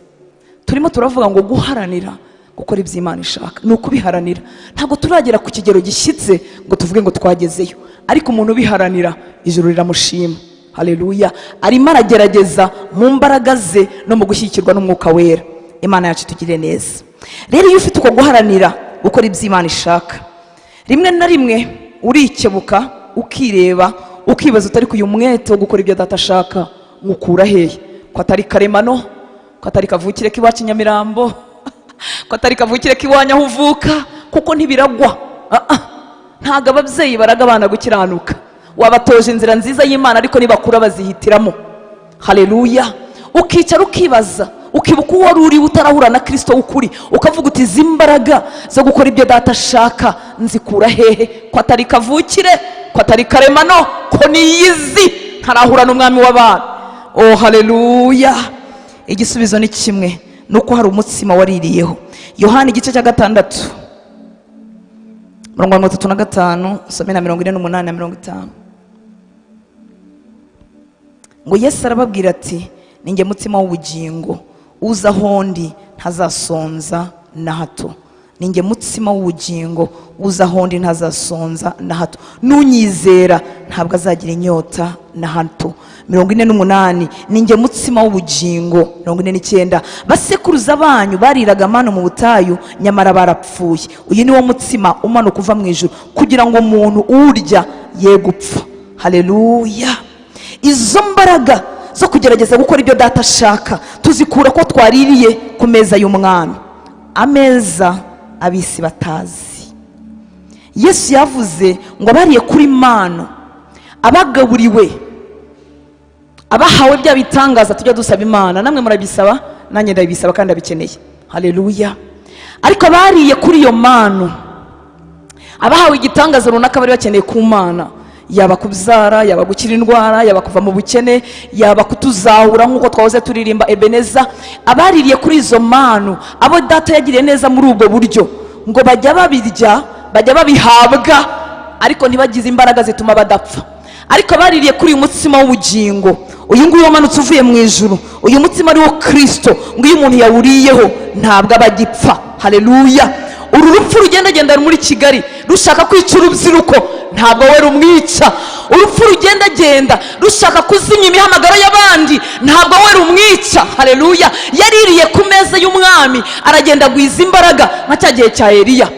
turimo turavuga ngo guharanira gukora ibyo Imana ishaka ni ukubiharanira. Ntabwo turagera ku kigero gishyitse ngo tuvuge ngo twagezeyo, ariko umuntu ubiharanira ijuru riramushima. Haleluya. Arimo aragerageza mu mbaraga ze no mu gushyigikirwa n'Umwuka Wera. Imana yacu itugirire neza. Rero iyo ufite uko guharanira gukora ibyo Imana ishaka, rimwe na rimwe urikebuka ukireba ukibaza utari kuyu mwete wo gukora ibyo Data ashaka ngukura hehe? Ko atari karemano, ko atari kavukire k'iwacu Nyamirambo, ko atari kavukire k'iwanyu aho uvuka, kuko ntibiragwa. Ntago ababyeyi baraga abana gukiranuka, wabatoje inzira nziza y'Imana ariko nibakura bazihitiramo. Haleluya. Ukicara ukibaza, ukibuka uwo wari uri utarahura na Kristo w'ukuri, ukavuga uti izi mbaraga zo gukora ibyo Data ashaka nzikura hehe? Ko atari kavukire, ko atari karemano, ko niyizi ntarahura n'umwami w'abantu. Oh haleluya. Igisubizo ni kimwe, nuko hari umutsima waririyeho. Yohana igice cya 6 mirongo 35 usome na 48 na 50. Ngo Yesu arababwira ati, ninjye mutsima w'ubugingo, uza hondi ntazasonza na hato. Ninjye mutsima w'ubugingo, uza hondi ntazasonza na hato. Nunyizera ntabwo azagira inyota na hato. 48. Ninjye mutsima w'ubugingo. 49. Basekuruza banyu bariraga mano mu butayu, nyamara barapfuye. Uyu ni wo mutsima umanuka uva mu ijuru, kugira ngo umuntu urya ye gupfa. Haleluya. Izo mbaraga zo kugerageza gukora ibyo Data ashaka tuzikura ko twaririye ku meza y'umwami, ameza abisi batazi. Yesu yavuze ngo abariye kuri mano, abagaburiwe, abahawe bya bitangaza tujya dusaba Imana. Namwe murabisaba, nanjye ndabisaba kandi abikeneye. Haleluya. Ariko abariye kuri iyo mano, abahawe igitangaza runaka bari bakeneye ku Mana, yaba kubyara, yaba gukira indwara, yaba kuva mu bukene, yaba kutuzahura nk'uko twahoze turirimba Ebeneza. Abaririye kuri izo mano, abo Data yagiriye neza muri ubwo buryo, ngo bajya babirya, bajya babihabwa, ariko ntibagize imbaraga zituma badapfa. Ariko abaririye kuri uyu mutsima w'ubugingo, uyu nguyu wamanutse uvuye mu ijuru, uyu mutsima ari wo Kristo, ngo iyo umuntu yawuriyeho ntabwo aba agipfa. Haleluya. Uru rupfu rugendagenda muri Kigali rushaka kwica urubyiruko, ntabwo we rumwica. urupfu rugendagenda rushaka kuzimya imihamagaro y'abandi, ntabwo we rumwica. Haleluya. Yaririye ku meza y'umwami aragenda agwiza imbaraga nka cya gihe cya Eliya.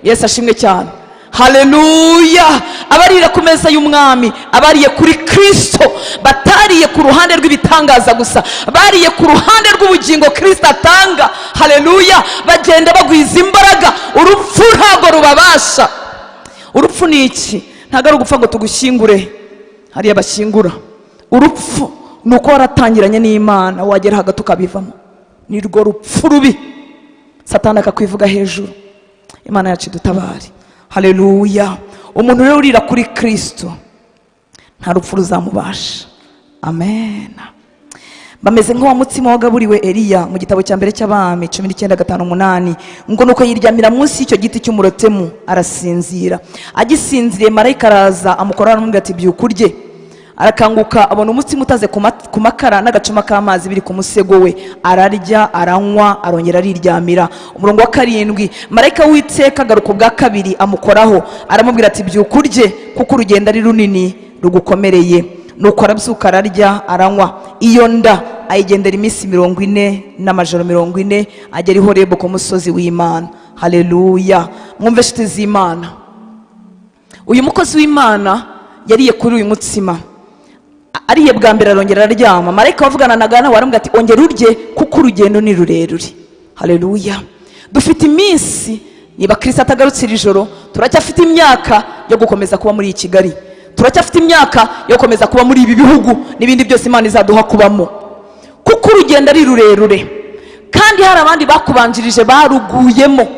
Yesu ashimwe cyane. Haleluya. Abarira ku meza y'umwami, abariye kuri Kristo, batariye ku ruhande rw'ibitangaza gusa, bariye ku ruhande rw'ubugingo Kristo atanga. Haleluya. Bagenda bagwiza imbaraga, urupfu ntabwo rubabasha. Urupfu ni iki? Ntabwo ari ugupfa ngo tugushyingure hariya bashyingura. Urupfu ni uko waratangiranye n'Imana, wagera hagati ukabivamo. Ni rwo rupfu rubi, Satani akakwivuga hejuru. Imana yacu dutabare. Haleluya. Umuntu rero urira kuri Kristo nta rupfu ruzamubasha. Amen. Bameze nk'uwa mutsima wagaburiwe Eliya mu gitabo cya mbere cy'Abami 19:5-8, ngo nuko yiryamira munsi y'icyo giti cy'umurotemu arasinzira. Agisinziriye marayika araza amukora aramubwira ati byuka urye. Arakanguka abona umutsima utaze ku makara n'agacuma k'amazi biri ku musego we, ararya aranywa arongera ariryamira. Umurongo wa 7, marayika w'Uwiteka agaruka ubwa kabiri amukoraho aramubwira ati byuka urye kuko urugendo ari runini rugukomereye. Nuko arabyuka ararya aranywa. Iyo nda ayigendera iminsi 40 n'amajoro 40 agera i Horebu ku musozi w'Imana. Haleluya. Mwumve nshuti z'Imana, uyu mukozi w'Imana yariye kuri uyu mutsima, ariye bwa mbere arongera araryama. Marayika wavugana na Gana waramubwira ati ongera urye kuko urugendo ni rurerure. Haleluya. Dufite iminsi, niba Kristo atagarutse iri joro, turacyafite imyaka yo gukomeza kuba muri Kigali, turacyafite imyaka yo gukomeza kuba muri ibi bihugu n'ibindi byose Imana izaduha kubamo, kuko urugendo ari rurerure. Kandi hari abandi bakubanjirije baruguyemo,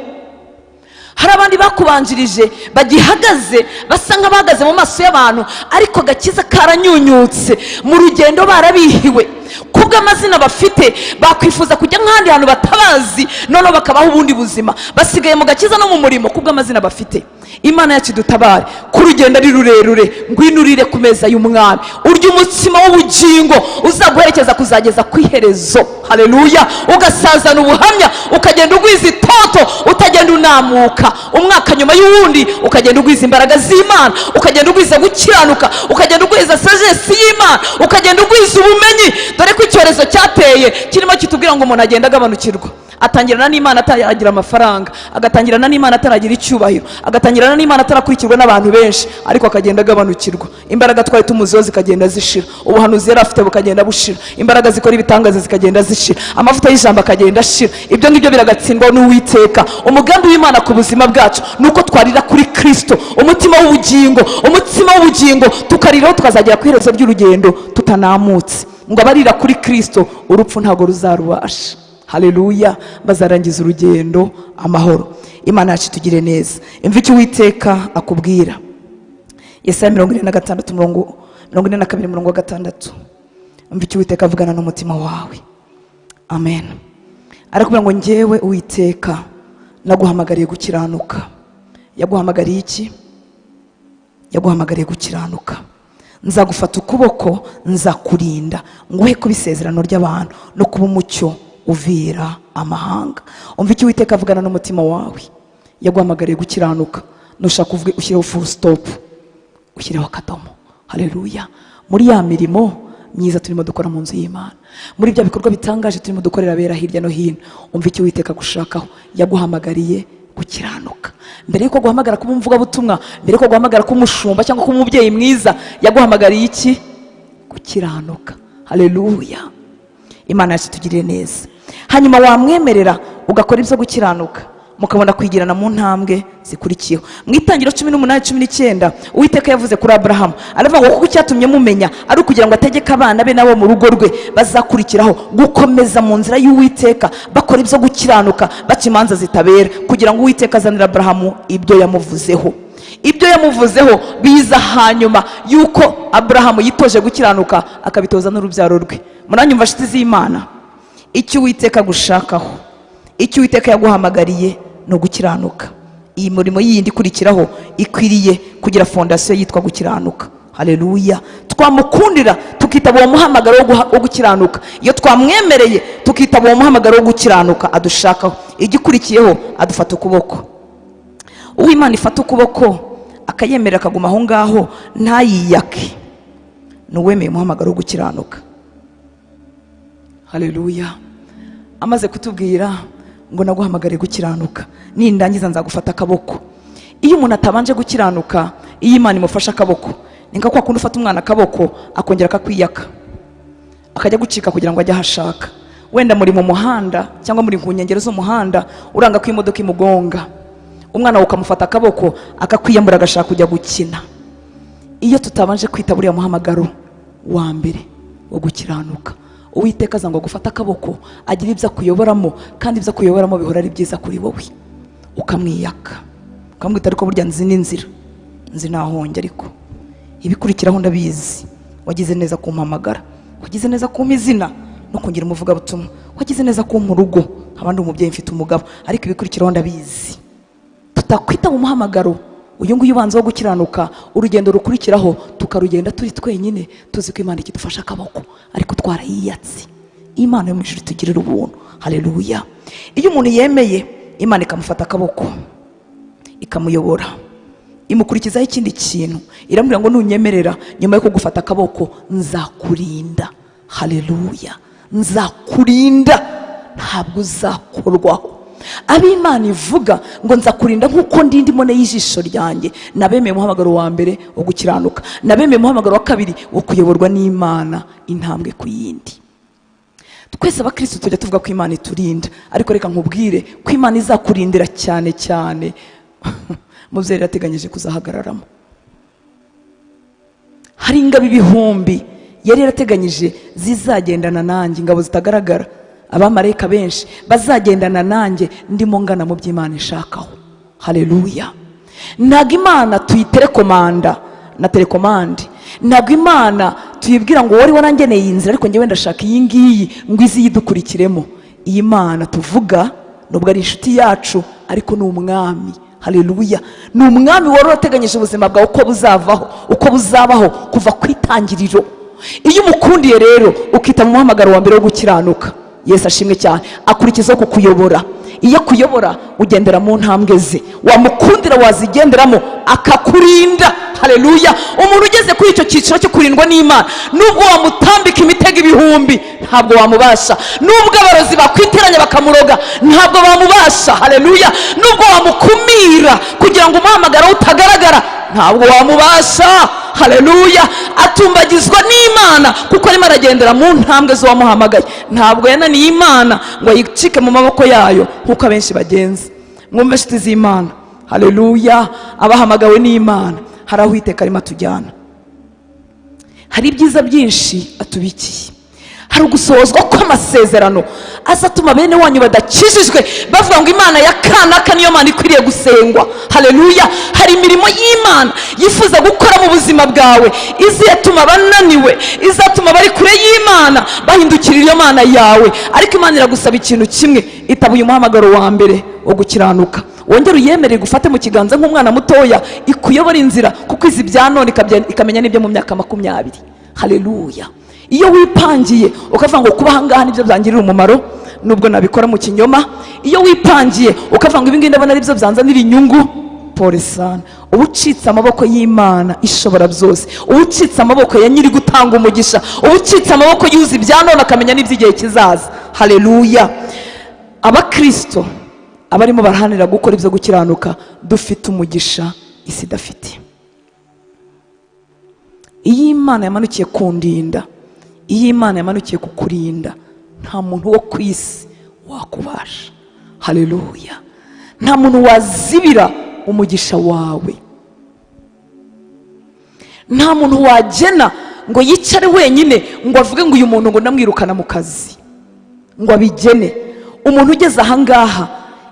hari abandi bakubanjirije bagihagaze basa nk'abahagaze mu maso y'abantu, ariko gakiza karanyunyutse mu rugendo barabihiwe. Kubwo amazina bafite bakwifuza kujya nk'ahandi hantu batabazi, noneho bakabaho ubundi buzima, basigaye mu gakiza no mu murimo kubwo amazina bafite. Imana yacu dutabare. Ku rugendo ari rurerure, ngwino urire ku meza y'umwami, urya umutsima w'ubugingo uzaguherekeza kuzageza ku iherezo. Haleluya. Ugasazana ubuhamya, ukagenda ugwiza itoto, utagenda unamuka umwaka nyuma y'uwundi, ukagenda ugwiza imbaraga z'Imana, ukagenda ugwiza gukiranuka, ukagenda ugwiza sagesse y'Imana, ukagenda ugwiza ubumenyi. Dore ko icyorezo cyateye kirimo kitubwira ngo umuntu agenda agabanukirwa. Atangirana n'Imana ataragira amafaranga, agatangirana n'Imana ataragira icyubahiro, agatangirana n'Imana atarakurikirwa n'abantu benshi, ariko akagenda agabanukirwa. Imbaraga twari tumuziho zikagenda zishira, ubuhanuzi yari afite bukagenda bushira, imbaraga zikora ibitangaza zikagenda zishira, amavuta y'ijambo akagenda ashira. Ibyo ngibyo biragatsindwa n'Uwiteka. Umugambi w'Imana ku buzima bwacu nuko twarira kuri Kristo, umutima w'ubugingo, umutsima w'ubugingo, tukariraho tukazagera ku iherezo ry'urugendo tutanamutse. Ngo abarira kuri Kristo urupfu ntago ruzarubasha. Haleluya. Bazarangiza urugendo amahoro. Imana yacu tugire neza. Imva icyo Uwiteka akubwira. Yesaya 46:42-6. Imva icyo Uwiteka avugana n'umutima wawe. Amen. Arakubwira ngo njyewe Uwiteka naguhamagariye gukiranuka. Yaguhamagariye iki? Yaguhamagariye gukiranuka. Nzagufata ukuboko, nzakurinda, nguhe kuba isezerano ry'abantu no kuba umucyo uvira amahanga. Umva icyo Uwiteka avugana n'umutima wawe. Yaguhamagariye gukiranuka. Nushaka uvuge ushyireho full stop, ushyireho akadomo. Haleluya. Muri ya mirimo myiza turimo dukora mu nzu y'Imana, muri bya bikorwa bitangaje turimo dukorera abera hirya no hino, umva icyo Uwiteka gushakaho. Yaguhamagariye gukiranuka. Mbere yuko guhamagara kuba umuvugabutumwa, mbere yuko guhamagara kuba umushumba cyangwa kuba umubyeyi mwiza, yaguhamagariye iki? Gukiranuka. Haleluya. Imana yacu tugirire neza. Hanyuma wamwemerera ugakora ibyo gukiranuka, mukabona kwigirana mu ntambwe zikurikiyeho. Mu Itangiriro 18:19 Uwiteka yavuze kuri Abrahamu, aravuga ngo kuko icyatumye mumenya ari ukugira ngo ategeke abana be nabo mu rugo rwe bazakurikiraho gukomeza mu nzira y'Uwiteka, bakora ibyo gukiranuka, baca imanza zitabera, kugira ngo Uwiteka azanire Abrahamu ibyo yamuvuzeho. Ibyo yamuvuzeho biza hanyuma yuko Abrahamu yitoje gukiranuka, akabitoza n'urubyaro rwe. Muranyumva nshuti z'Imana? Icyo Uwiteka gushakaho, icyo Uwiteka yaguhamagariye no gukiranuka. Iyi murimo yindi ikurikiraho ikwiriye kugira fondasiyo yitwa gukiranuka. Haleluya. Twamukundira tukitaba uwo muhamagaro wo gukiranuka. Iyo twamwemereye tukitaba uwo muhamagaro wo gukiranuka adushakaho, igikurikiyeho adufata ukuboko. Uw'Imana ifata ukuboko akayemerera akaguma aho ngaho ntayiyake, n'uwemeye umuhamagaro wo gukiranuka. Haleluya. Amaze kutubwira ngo naguhamagare gukiranuka, nindangiza nzagufata akaboko. Iyo umuntu atabanje gukiranuka, iyo Imana imufasha akaboko, ni nka kwa kundi ufata umwana akaboko akongera akakwiyaka akajya gucika kugira ngo ajye ahashaka. Wenda muri mu muhanda cyangwa muri ku nkengero z'umuhanda, uranga ko imodoka imugonga, umwana ukamufata akaboko akakwiyambura agashaka kujya gukina. Iyo tutabanje kwita buriya muhamagaro wa mbere wo gukiranuka, Uwiteka aza ngo gufata akaboko agira ibyo akuyoboramo, kandi ibyo akuyoboramo bihora ari byiza kuri wowe. Ukamwiyaka ukamwita, ariko burya nzi n'inzira, nzi nahonge, ariko ibikurikiraho ndabizi. Wagize neza kumpamagara, wagize neza kumpa izina no kungira umuvugabutumwa, wagize neza kumpa urugo, abandi umubyeyi mfite umugabo, ariko ibikurikiraho ndabizi. Tutakwita mu muhamagaro uyu nguyu ubanza wo gukiranuka, urugendo rukurikiraho tukarugenda turi twenyine, tuzi ko Imana ikidufasha akaboko, ariko twarayiyatse. Imana yo mu ijuru itugirira ubuntu. Haleluya. Iyo umuntu yemeye, Imana ikamufata akaboko ikamuyobora, imukurikizaho ikindi kintu, iramubwira ngo nunyemerera nyuma yo kugufata akaboko nzakurinda. Haleluya. Nzakurinda, ntabwo uzakorwaho. Ab'Imana ivuga ngo nzakurinda nk'uko ndindi mone y'ijisho ryanjye, nabemeye umuhamagaro wa mbere wo gukiranuka, nabemeye umuhamagaro wa kabiri wo kuyoborwa n'Imana intambwe ku yindi. Twese abakristo tujya tuvuga ko Imana iturinda, ariko reka nkubwire ko Imana izakurindira cyane cyane muvyeyi yateganyije kuzahagararamo. Hari ingabo ibihumbi yari yarateganyije zizagendana nanjye, ingabo zitagaragara, abamarayika benshi bazagendana nanjye ndimo ngana mu by'Imana ishakaho. Haleluya. Ntabwo Imana tuyiterekomanda na telekomande, ntabwo Imana tuyibwira ngo wari warangeneye iyi nzira ariko njyewe ndashaka iyi ngiyi ngo izi yidukurikiremo. Iyi Mana tuvuga nubwo ari inshuti yacu, ariko ni umwami. Haleluya. Ni umwami wari wateganyije ubuzima bwawe uko buzavaho, uko buzabaho kuva ku itangiriro. Iyo umukundiye rero ukita mu muhamagaro wa mbere wo gukiranuka, Yesu ashimwe cyane, akurikizaho kukuyobora. Iyo akuyobora ugendera mu ntambwe ze, wamukundira wazigenderamo akakurinda. Haleluya. Umuntu ugeze kuri icyo cyiciro cyo kurindwa n'Imana, nubwo wamutambika imitego ibihumbi ntabwo wamubasha, nubwo abarozi bakwiteranya bakamuroga ntabwo bamubasha. Haleluya. Nubwo wamukumira kugira ngo umuhamagaro utagaragara ntabwo wamubasha. Haleluya. Atumbagizwa n'Imana kuko arimo aragendera mu ntambwe zo wamuhamagaye. Ntabwo yananiye Imana ngo ayicike mu maboko yayo nkuko abenshi bagenza. Mwumve inshuti z'Imana. Haleluya. Abahamagawe n'Imana hari aho Uwiteka arimo atujyana, hari ibyiza byinshi atubikiye, hari ugusohozwa kw'amasezerano azatuma bene wanyu badakijijwe bavuga ngo Imana ya kanaka niyo Mana ikwiriye gusengwa. Haleluya. Hari imirimo y'Imana yifuza gukora mu buzima bwawe, izatuma bananiwe, izatuma bari kure y'Imana bahindukirira iyo Mana yawe. Ariko Imana iragusaba ikintu kimwe, itaba uyu muhamagaro wa mbere wo gukiranuka, wongere uyemerere gufate mu kiganza nk'umwana mutoya, ikuyobora inzira, kuko izi bya none ikamenya n'ibyo mu myaka 20. Haleluya. Iyo wipangiye ukavuga ngo kuba ahangaha nibyo byangirira umumaro nubwo nabikora mu kinyoma, iyo wipangiye ukavuga ngo ibi ngibi ndabona ari byo byanzanira inyungu, pole sana, uba ucitse amaboko y'Imana ishobora byose, uba ucitse amaboko ya nyiri gutanga umugisha, uba ucitse amaboko y'uzi bya none akamenya n'iby'igihe kizaza. Haleluya. Abakristo abarimo barahanira gukora ibyo gukiranuka dufite umugisha isi idafite. Iyo Imana yamanukiye kundinda, iyo Imana yamanukiye kukurinda, nta muntu wo ku isi wakubasha. Haleluya. Nta muntu wazibira umugisha wawe, nta muntu wagena ngo yicare wenyine ngo avuge ngo uyu muntu ngo ndamwirukana mu kazi ngo abigene. Umuntu ugeze ahangaha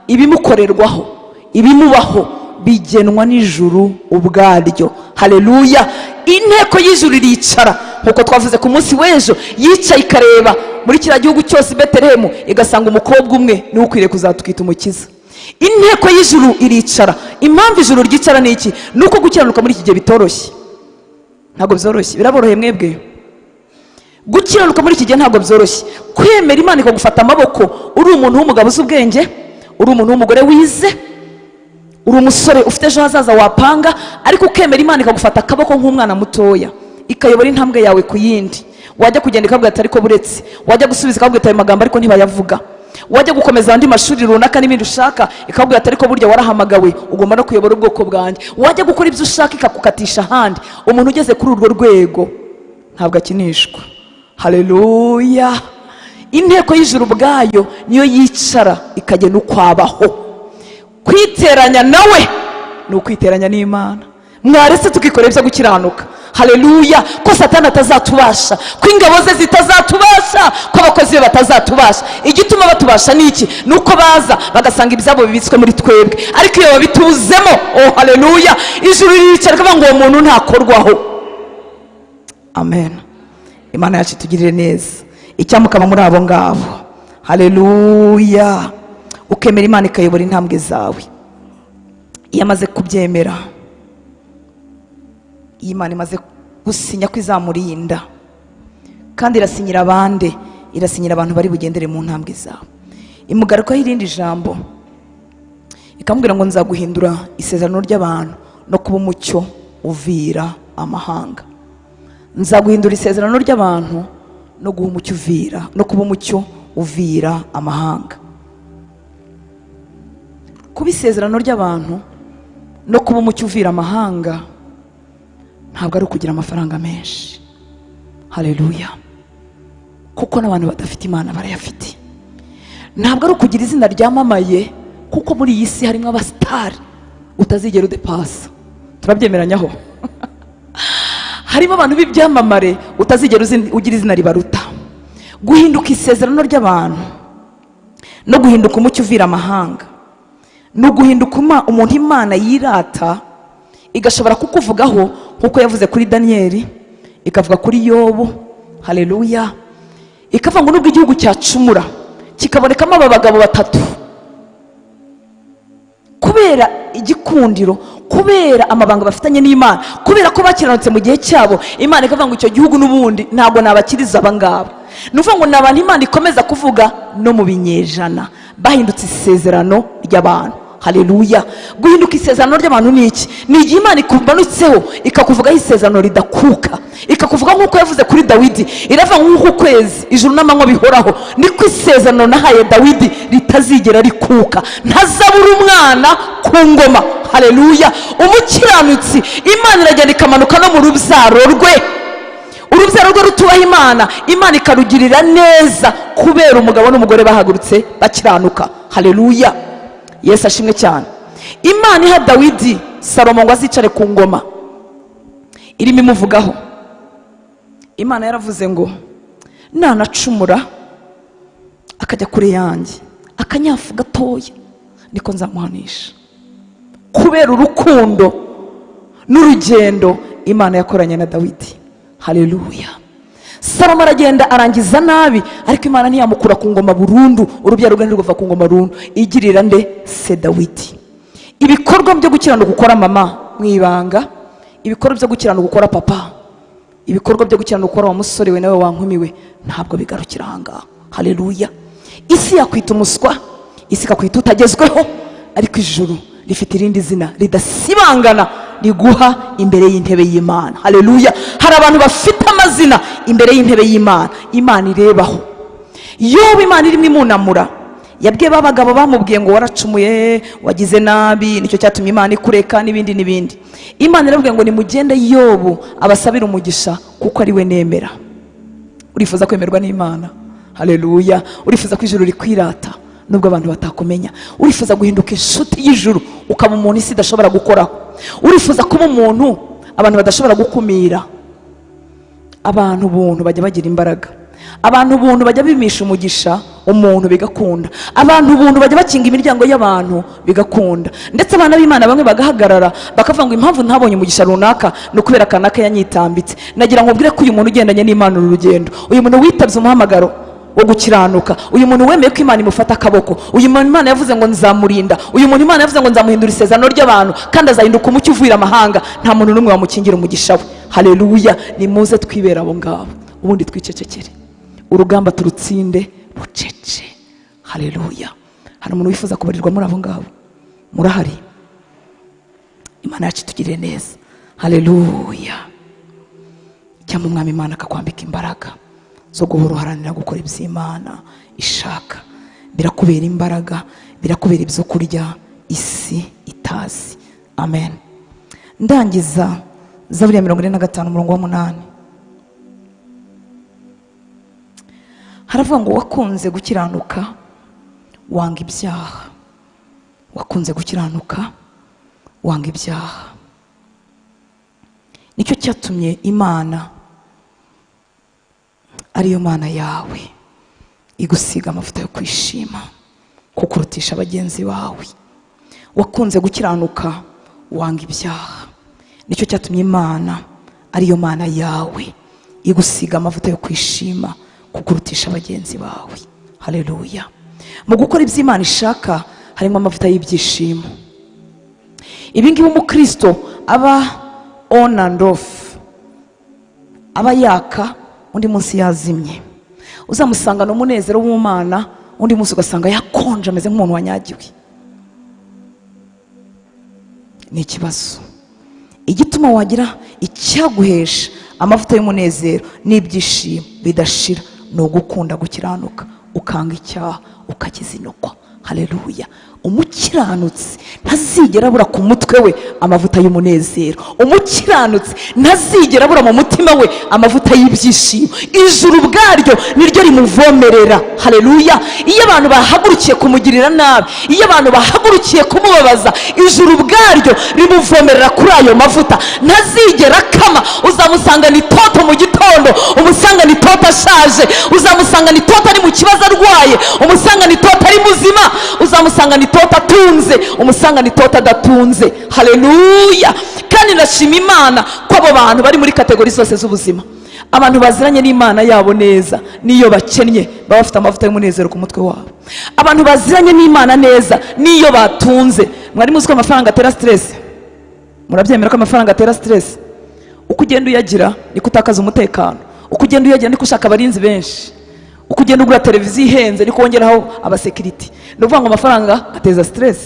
ibimukorerwaho, ibimubaho bigenwa n'ijuru ubwaryo. Haleluya. Inteko y'ijuru iricara nkuko twavuze ku munsi w'ejo, yicaye ikareba muri kiriya gihugu cyose Betelehemu, igasanga umukobwa umwe niwe ukwiriye kuzatukita umukiza. Inteko y'ijuru iricara. Impamvu ijuru ryicara ni iki? Nuko gukiranuka muri iki gihe bitoroshye. Ntabwo byoroshye. Biraboroheye mwebwe? Gukiranuka muri iki gihe ntabwo byoroshye. Kwemera Imana ikagufata amaboko, uri umuntu w'umugabo uzi ubwenge, uri umuntu w'umugore wize, uri umusore ufite ejo hazaza wapanga, ariko ukemera Imana ikagufata akaboko nk'umwana mutoya ikayobora intambwe yawe ku yindi. Wajya kugenda ikabwira ati ariko buretse, wajya gusubiza ikabwira ati ayo magambo ariko ntibayavuga, wajya gukomeza andi mashuri runaka n'ibindi ushaka ikabwira ati ariko burya warahamagawe ugomba no kuyobora ubwoko bwanjye. Wajya gukora ibyo ushaka ikakukatisha ahandi. Umuntu ugeze kuri urwo rwego ntabwo akinishwa. Haleluya. Inteko y'ijuru ubwayo niyo yicara ikagena uko abaho. Kwiteranya nawe ni ukwiteranya n'Imana. Mwaretse tukikorera ibyo gukiranuka. Haleluya. Ko Satani atazatubasha, ko ingabo ze zitazatubasha, ko abakozi be batazatubasha. Igituma batubasha niki? Nuko baza bagasanga ibyabo bibitswe muri twebwe, ariko iyo babituzemo, oh haleluya, ijuru riricara kavuga ngo uwo muntu ntakorwaho. Amen. Imana yacu tugirire neza. Icyamukama muri abo ngabo. Haleluya. Ukemera Imana ikayobora intambwe zawe. Iyo amaze kubyemera, Imana imaze gusinya ko izamurinda, kandi irasinyira abande, irasinyira abantu bari bugendere mu ntambwe zawe. Imugarukaho irindi jambo ikamubwira ngo nzaguhindura isezerano ry'abantu no kuba umucyo uvira amahanga. Nzaguhindura isezerano ry'abantu no guha umucyo uvira, no kuba umucyo uvira amahanga. Kuba isezerano ry'abantu no kuba umucyo uvira amahanga ntabwo ari ukugira amafaranga menshi. Haleluya. Kuko n'abantu badafite Imana barayafite. Ntabwo ari ukugira izina ryamamaye, kuko muri iyi si harimo abasitari utazigera udepasa. Turabyemeranyaho. Harimo abantu b'ibyamamare utazigera ugira izina ribaruta. Guhinduka isezerano ry'abantu no guhinduka umucyo uvira amahanga no guhinduka umuntu Imana yirata igashobora kukuvugaho, nkuko yavuze kuri Daniyeli, ikavuga kuri Yobu. Haleluya. Ikavuga ngo nubwo igihugu cyacumura kikabonekamo aba bagabo batatu, kubera igikundiro, kubera amabanga bafitanye n'Imana, kubera ko bakiranutse mu gihe cyabo, Imana ikavuga ngo icyo gihugu n'ubundi ntabwo nabakiriza abangaba. Nuvuga ngo n'abantu Imana ikomeza kuvuga no mu binyejana bahindutse isezerano ry'abantu. Haleluya. Guhinduka isezerano ry'abantu ni iki? Ni igihe Imana ikumanutseho ikakuvugaho isezerano ridakuka, ikakuvuga nk'uko yavuze kuri Dawidi, iravuga nk'uko ukwezi ijuru n'amanywa bihoraho, niko isezerano nahaye Dawidi ritazigera rikuka. Ntazabura umwana ku ngoma. Haleluya. Umukiranutsi Imana iragenda ikamanuka no mu rubyaro rwe. Urubyaro rwe rutubaha Imana, Imana ikarugirira neza kubera umugabo n'umugore bahagurutse bakiranuka. Haleluya. Yesu ashimwe cyane. Imana iha Dawidi Salomo ngo azicare ku ngoma, irimo imuvugaho. Imana yaravuze ngo nanacumura akajya kure yanjye akanyafu gatoya, niko nzamuhanisha. Kubera urukundo n'urugendo Imana yakoranye na Dawidi. Haleluya. Salomo aragenda arangiza nabi, ariko Imana ntiyamukura ku ngoma burundu, urubyaro rwe ntirwava ku ngoma burundu. Igirira nde? Se Dawidi. Ibikorwa byo gukiranuka gukora mama mwibanga, ibikorwa byo gukiranuka gukora papa, ibikorwa byo gukiranuka gukora wa musore we nawe wankumiwe, ntabwo bigarukira ahangaha. Haleluya. Isi yakwita umuswa, isi ikakwita utagezweho, ariko ijuru rifite irindi zina ridasibangana riguha imbere y'intebe y'Imana. Haleluya. Hari abantu bafite amazina imbere y'intebe y'Imana, Imana irebaho. Yobu Imana irimo imunamura, yabwiye babagabo bamubwiye ngo waracumuye, wagize nabi, nicyo cyatumye Imana ikureka n'ibindi n'ibindi. Imana irabwiye ngo nimugende Yobu abasabira umugisha kuko ari we nemera. Urifuza kwemerwa n'Imana? Haleluya. Urifuza ko ijuru rikwirata nubwo abantu batakumenya? Urifuza guhinduka inshuti y'ijuru ukaba umuntu isi idashobora gukoraho? Urifuza kuba umuntu abantu badashobora gukumira? Abantu buntu bajya bagira imbaraga, abantu buntu bajya bimisha umugisha umuntu bigakunda, abantu buntu bajya bakinga imiryango y'abantu bigakunda. Ndetse abana b'Imana bamwe bagahagarara bakavuga ngo impamvu ntabonye umugisha runaka no kubera kanaka yanyitambitse. Nagira ngo mbwire ko uyu muntu ugendanye n'Imana urugendo, uyu muntu witabye umuhamagaro wo gukiranuka, uyu muntu wemeye ko Imana imufata akaboko, uyu muntu Imana yavuze ngo nzamurinda, uyu muntu Imana yavuze ngo nzamuhindura isezerano ry'abantu kandi azahinduka umucyo uvira amahanga, nta muntu n'umwe wamukingira umugisha we. Haleluya. Nimuze twibera abo ngabo ubundi twicecekere, urugamba turutsinde bucece. Haleluya. Hari umuntu wifuza kubarirwa muri abo ngabo? Murahari? Imana yacu itugirire neza. Haleluya. Cyangwa umwami Imana akakwambika imbaraga zo guhora uharanira gukora iby'Imana ishaka. Birakubera imbaraga, birakubera ibyo kurya isi itazi. Amen. Ndangiza Zaburi ya 45 umurongo wa 8. Haravuga ngo wakunze gukiranuka wanga ibyaha. Wakunze gukiranuka wanga ibyaha. Nicyo cyatumye Imana ariyo Mana yawe igusiga amavuta yo kwishima kukurutisha bagenzi bawe. Wakunze gukiranuka wanga ibyaha. Nicyo cyatumye Imana ariyo Mana yawe igusiga amavuta yo kwishima kukurutisha bagenzi bawe. Haleluya. Mu gukora iby'Imana ishaka harimo amavuta y'ibyishimo. Ibingibi umukristo aba on and off, aba yaka undi munsi yazimye. Uzamusanga no munezero w'Imana, undi munsi ugasanga yakonje ameze nk'umuntu wanyagiwe. Ni ikibazo. Igituma wagira icyaguhesha amavuta y'umunezero n'ibyishimo bidashira no gukunda gukiranuka ukanga icyaha ukakizinukwa. Haleluya. Umukiranutsi ntazigera abura ku mutwe we amavuta y'umunezero. Umukiranutsi ntazigera abura mu mutima we amavuta y'ibyishimo. Ijuru ubwaryo niryo rimuvomerera. Haleluya. Iyo abantu bahagurukiye kumugirira nabi, iyo abantu bahagurukiye kumubabaza, ijuru ubwaryo rimuvomerera kuri ayo mavuta. Ntazigera kama. Uzamusanga ni toto mu gitondo, umusanga ni toto ashaje, uzamusanga ni toto ari mu kibazo arwaye, umusanga ni toto ari muzima, uzamusanga ni toto atunze, umusanga ni toto adatunze. Haleluya. Kandi ndashima Imana ko abo bantu bari muri kategori zose z'ubuzima, abantu baziranye n'Imana yabo neza, niyo bakennye baba bafite amavuta y'umunezero ku mutwe wabo. Abantu baziranye n'Imana neza niyo batunze. Mwari muzi ko amafaranga atera stress? Murabyemera ko amafaranga atera stress? Uko ugenda uyagira niko utakaza umutekano. Uko ugenda uyagira niko ushaka abarinzi benshi. Uko ugenda ugura televiziyo ihenze niko wongeraho abasekiriti. Ni ukuvuga ngo amafaranga ateza stress.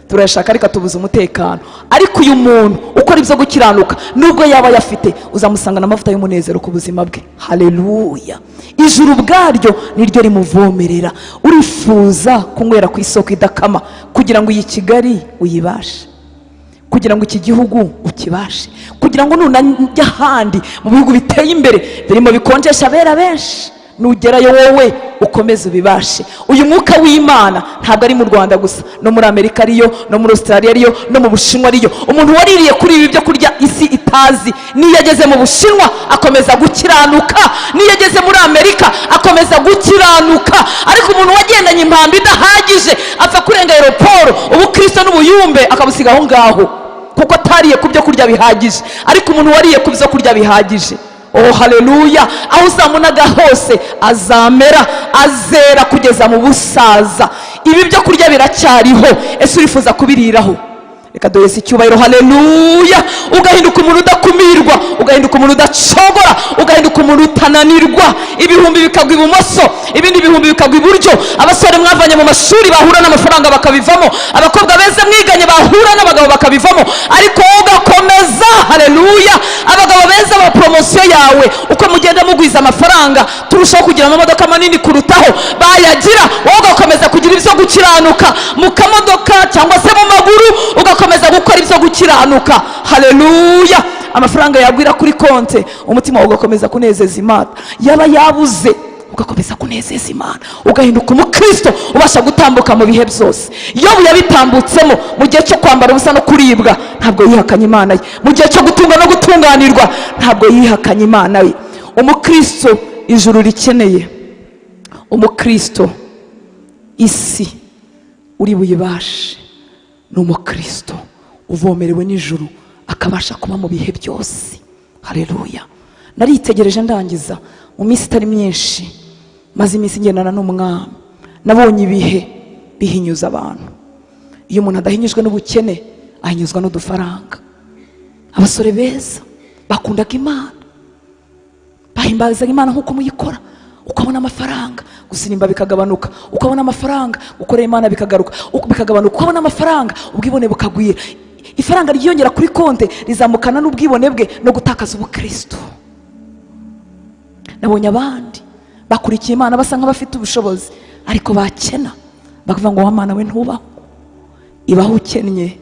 Turayashaka ariko atubuza umutekano. Ariko uyu muntu ukora ibyo gukiranuka nubwo yaba yafite, uzamusanga n'amavuta y'umunezero ku buzima bwe. Haleluya. Ijuru ubwaryo niryo rimuvomerera. Urifuza kunywera ku isoko idakama kugira ngo iyi Kigali uyibashe, kugira ngo iki gihugu ukibashe, kugira ngo nunajya ahandi mu bihugu biteye imbere birimo bikonjesha abera benshi, nugerayo wowe ukomeze ubibashe. Uyu mwuka w'Imana ntabwo ari mu Rwanda gusa, no muri Amerika ariyo, no muri Australia ariyo, no mu Bushinwa ariyo. Umuntu waririye kuri ibi byo kurya isi itazi, niyo ageze mu Bushinwa akomeza gukiranuka, niyo ageze muri Amerika akomeza gukiranuka. Ariko umuntu wagendanye impamba idahagije apfa kurenga aeroport, ubukristo n'ubuyumbe akabusiga aho ngaho kuko atariye ku byo kurya bihagije. Ariko umuntu wariye ku byo kurya bihagije, oh haleluya, aho uzamunaga hose azamera, azera kugeza mu busaza. Ibi byo kurya biracyariho, ese urifuza kubiriraho? Reka doyese icyubahiro. Haleluya. Ugahinduka umuntu udakumirwa, ugahinduka umuntu udacogora, ugahinduka umuntu utananirwa. Ibihumbi bikagwa ibumoso, ibindi bihumbi bikagwa iburyo. Abasore mwavanye mu mashuri bahura n'amafaranga bakabivamo, abakobwa beze mwiganye bahura n'abagabo bakabivamo, ariko ugakomeza. Haleluya. Abagabo beza ba promotion yawe, uko mugenda mugwiza amafaranga turushaho kugira amamodoka manini kurutaho bayagira, wowe ugakomeza kugira ibyo gukiranuka mu kamodoka cyangwa se mu maguru, ugakomeza gukora ibyo gukiranuka. Haleluya. Amafaranga yagwira kuri konte, umutima wawe ugakomeza kunezeza Imana. Yaba yabuze ugakomeza kunezeza Imana, ugahinduka umukristo ubasha gutambuka mu bihe byose. Yobu yabitambutsemo mu gihe cyo kwambara ubusa no kuribwa, ntabwo yihakanye Imana ye. Mu gihe cyo gutunga no gutunganirwa, ntabwo yihakanye Imana ye. Umukristo ijuru rikeneye, umukristo isi uri buyibashe, ni umukristo uvomerewe n'ijuru akabasha kuba mu bihe byose. Haleluya. Naritegereje ndangiza mu minsi itari myinshi, maze iminsi ngendana n'umwami, nabonye ibihe bihinyuza abantu. Iyo umuntu adahinyujwe n'ubukene ahinyuzwa n'udufaranga. Abasore beza bakundaga Imana, bahimbazaga Imana nk'uko muyikora, ukabona amafaranga, gusirimba bikagabanuka, ukabona amafaranga, gukorera Imana bikagaruka bikagabanuka, ukabona amafaranga, ubwibone bukagwira. ifaranga ryiyongera kuri konte rizamukana n'ubwibone bwe no gutakaza ubukristo. Nabonye abandi bakurikiye Imana basa nk'abafite ubushobozi ariko bakena, bakavuga ngo wa Mana we ntubaho. Ibaho ukennye,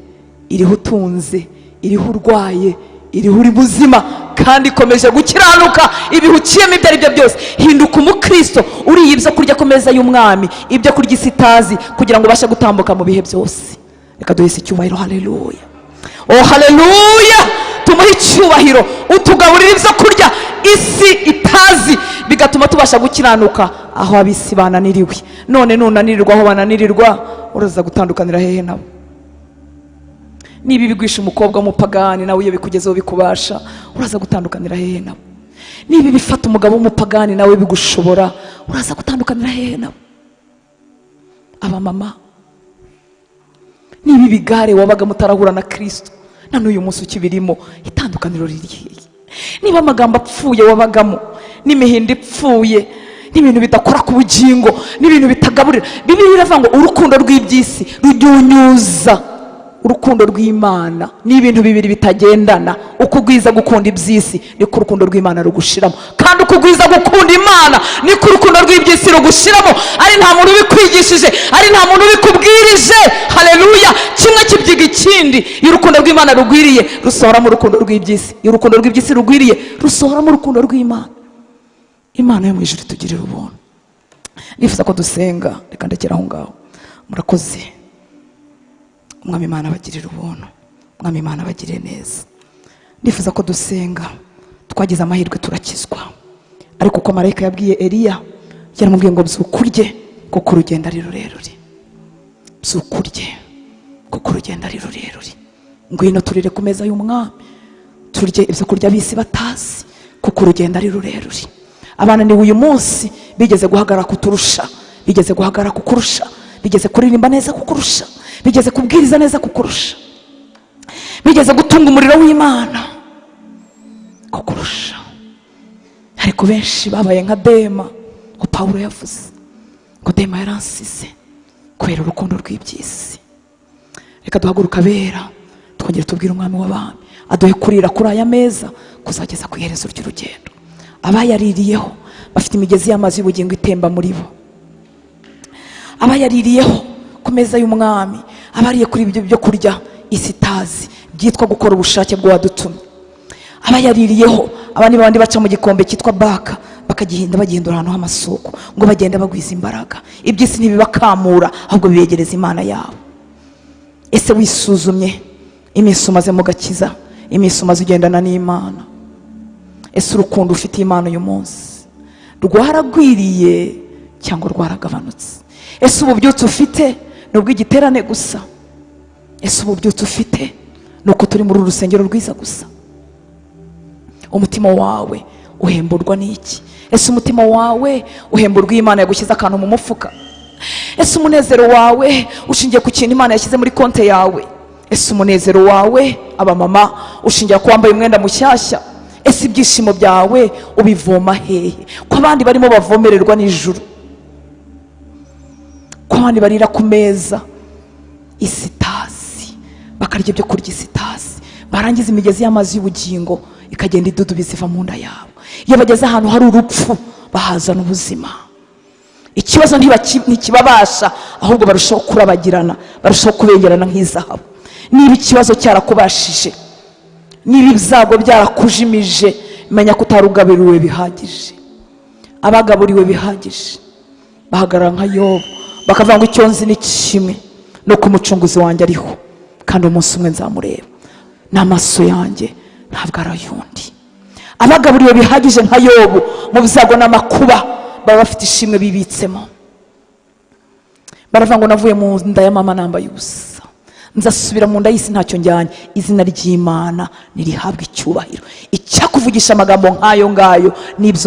iriho utunze, iriho urwaye, iriho uri buzima kandi ikomeje gukiranuka, ibihukiyemo ibyo ari byo byose. Hinduka umukristo uriye ibyo kurya ku meza y'umwami, ibyo kurya isitazi, kugira ngo ubashe gutambuka mu bihe byose. Reka duhise icyubahiro. Haleluya, oh haleluya. Tumuhe icyubahiro, utugaburira ibyo kurya isi itazi, bigatuma tubasha gukiranuka aho abisi bananiriwe. None nunanirirwa aho bananirirwa, uraza gutandukanira hehe nabo? Niba bigwisha umukobwa w'umupagani, nawe iyo bikugezeho bikubasha, uraza gutandukanira hehe nabo? Niba bifata umugabo w'umupagani, nawe bigushobora, uraza gutandukanira hehe nabo? Abamama, niba ibigare wabaga mutarahura na Kristo, na n'uyu munsi ukibirimo, itandukaniro riri hehe? Niba amagambo apfuye wabagamo, n'imihindo ipfuye, n'ibintu bidakora ku bugingo, n'ibintu bitagaburira, Bibiliya iravuga ngo urukundo rw'ibyisi runyunyuza urukundo rw'Imana. Ni ibintu bibiri bitagendana. Uko ugwiza gukunda ibyisi niko urukundo rw'Imana rugushiramo, kandi uko ugwiza gukunda Imana niko urukundo rw'ibyisi rugushiramo. Ari nta muntu ubikwigishije, ari nta muntu ubikubwirije. Haleluya. Kimwe kibyiga ikindi. Iyo urukundo rw'Imana rugwiriye, rusohoramo urukundo rw'ibyisi. Iyo urukundo rw'ibyisi rugwiriye, rusohoramo urukundo rw'Imana. Imana yo mu ijuru tugirira ubuntu. Nifuza ko dusenga, reka ndekera aho ngaho. Murakoze. Umwami Imana abagirira ubuntu, Umwami Imana abagirire neza. Nifuza ko dusenga. Twagize amahirwe turakizwa, ariko uko marayika yabwiye Eliya, yaramubwiye ngo byukurye kuko urugendo ari rurerure. Byukurye kuko urugendo ari rurerure. Ngwino turire ku meza y'umwami, turye ibyo kurya bisi batazi, kuko urugendo ari rurerure. Abana ni uyu munsi bigeze guhagarara kuturusha, bigeze guhagarara kukurusha, bigeze kuririmba neza kukurusha, bigeze kubwiriza neza kukurusha, bigeze gutunga umuriro w'Imana kukurusha. Ariko benshi babaye nka Dema, ngo Pawulo yavuze ngo Dema yaransize kubera urukundo rw'ibyisi. Reka duhaguruka bera, twongere tubwire umwami w'abami aduhe kurira kuri aya meza kuzageza ku iherezo ry'urugendo. Abayaririyeho bafite imigezi y'amazi y'ubugingo itemba muri bo. Abayaririyeho ku meza y'umwami, abariye kuri ibyo byo kurya isitazi byitwa gukora ubushake bw'uwadutumye. Abayaririyeho abandi bandi baca mu gikombe cyitwa baka, bagihindura ahantu h'amasoko ngo bagende bagwiza imbaraga. Ibyisi ntibibakamura, ahubwo bibegereza Imana yabo. Ese wisuzumye iminsi umaze mu gakiza, iminsi umaze ugendana n'Imana? Ese urukundo ufite Imana uyu munsi rwaragwiriye cyangwa rwaragabanutse? Ese ububyutse ufite nubwo igiterane gusa? Ese ububyutse ufite nuko turi muri urusengero rwiza gusa? Umutima wawe uhemburwa n'iki? Ese umutima wawe uhemburwa Imana yagushyize akantu mu mufuka? Ese umunezero wawe ushingiye ku kintu Imana yashyize muri konte yawe? Ese umunezero wawe abamama ushingiye ku wambaye umwenda mushyashya? Ese ibyishimo byawe ubivoma hehe? Ko abandi barimo bavomererwa n'ijuru, ko abandi barira ku meza isitazi, bakarya ibyo kurya isitazi, barangiza imigezi y'amazi y'ubugingo ikagenda idudubiza iva mu nda yabo. Iyo bageze ahantu hari urupfu bahazana ubuzima. Ikibazo ntikibabasha, ahubwo barushaho kurabagirana, barushaho kubengerana nk'izahabu. Niba ikibazo cyarakubashije, niba ibyago byarakujimije, menya ko utarugaburiwe bihagije. Abagaburiwe bihagije bahagarara nka Yobu, bakavuga ngo icyo nzi ni kimwe, no ku Mucunguzi wanjye ariho, kandi umunsi umwe nzamureba n'amaso yanjye ntabwo ari ay'undi. Abagaburiwe bihagije nka Yobu mu byago n'amakuba baba bafite ishimwe bibitsemo. Baravuga ngo navuye mu nda ya mama nambaye ubusa, nzasubira mu nda y'isi ntacyo njyanye. Izina ry'Imana nirihabwa icyubahiro. Icyakuvugisha amagambo nk'ayo ngayo nibyo